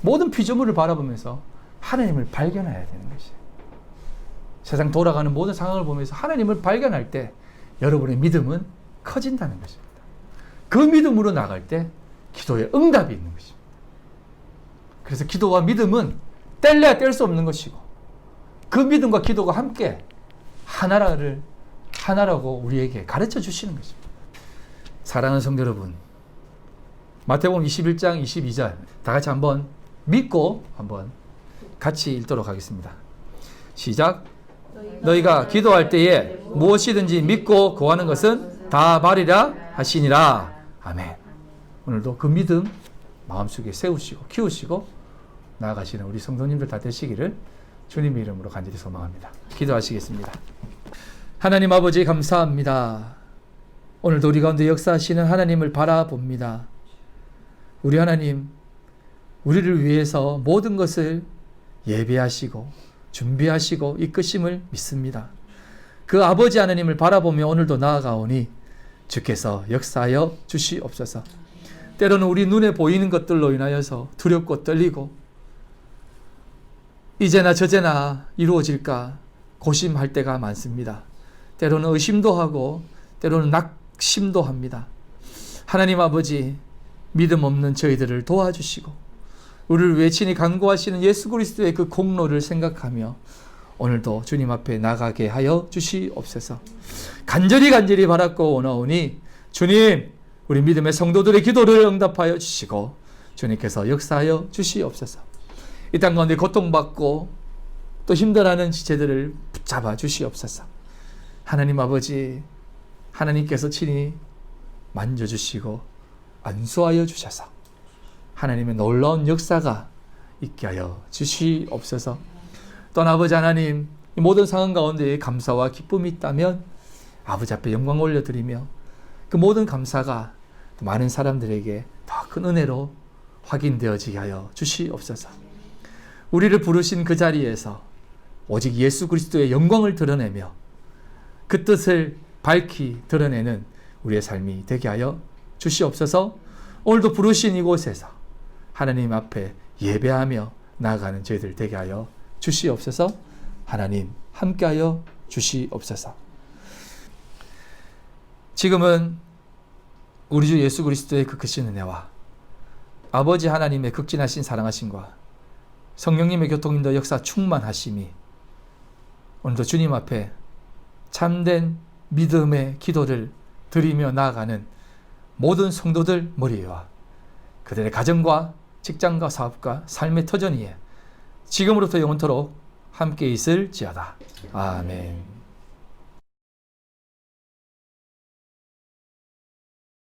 모든 피조물을 바라보면서 하나님을 발견해야 되는 것이에요. 세상 돌아가는 모든 상황을 보면서 하나님을 발견할 때 여러분의 믿음은 커진다는 것입니다. 그 믿음으로 나갈 때 기도에 응답이 있는 것입니다. 그래서 기도와 믿음은 뗄래야 뗄 수 없는 것이고 그 믿음과 기도가 함께 하나라고 우리에게 가르쳐 주시는 것입니다. 사랑하는 성도 여러분, 마태복음 21장 22절 다 같이 한번 믿고 한번 같이 읽도록 하겠습니다. 시작. 너희가 기도할 때에 무엇이든지 믿고 구하는 것은 다 받으리라 하시니라. 아멘. 오늘도 그 믿음 마음속에 세우시고 키우시고 나아가시는 우리 성도님들 다 되시기를 주님의 이름으로 간절히 소망합니다. 기도하시겠습니다. 하나님 아버지 감사합니다. 오늘도 우리 가운데 역사하시는 하나님을 바라봅니다. 우리 하나님, 우리를 위해서 모든 것을 예배하시고 준비하시고 이끄심을 믿습니다. 그 아버지 하나님을 바라보며 오늘도 나아가오니 주께서 역사하여 주시옵소서. 때로는 우리 눈에 보이는 것들로 인하여서 두렵고 떨리고 이제나 저제나 이루어질까 고심할 때가 많습니다. 때로는 의심도 하고 때로는 낙심도 합니다. 하나님 아버지, 믿음 없는 저희들을 도와주시고 우리를 위해 친히 간구하시는 예수 그리스도의 그 공로를 생각하며 오늘도 주님 앞에 나가게 하여 주시옵소서. 간절히 바랐고 원하오니 주님, 우리 믿음의 성도들의 기도를 응답하여 주시고 주님께서 역사하여 주시옵소서. 이 땅 가운데 고통받고 또 힘들어하는 지체들을 붙잡아 주시옵소서. 하나님 아버지, 하나님께서 친히 만져주시고 안수하여 주셔서 하나님의 놀라운 역사가 있게 하여 주시옵소서. 또 아버지 하나님, 이 모든 상황 가운데 감사와 기쁨이 있다면 아버지 앞에 영광 올려드리며 그 모든 감사가 많은 사람들에게 더 큰 은혜로 확인되어지게 하여 주시옵소서. 우리를 부르신 그 자리에서 오직 예수 그리스도의 영광을 드러내며 그 뜻을 밝히 드러내는 우리의 삶이 되게 하여 주시옵소서. 오늘도 부르신 이곳에서 하나님 앞에 예배하며 나아가는 저희들 되게 하여 주시옵소서. 하나님 함께하여 주시옵소서. 지금은 우리 주 예수 그리스도의 그 크신 은혜와 아버지 하나님의 극진하신 사랑하심과 성령님의 교통인도 역사 충만하심이 오늘도 주님 앞에 참된 믿음의 기도를 드리며 나아가는 모든 성도들 머리와 그들의 가정과 직장과 사업과 삶의 터전 위에 지금으로부터 영원토록 함께 있을지어다. 아멘.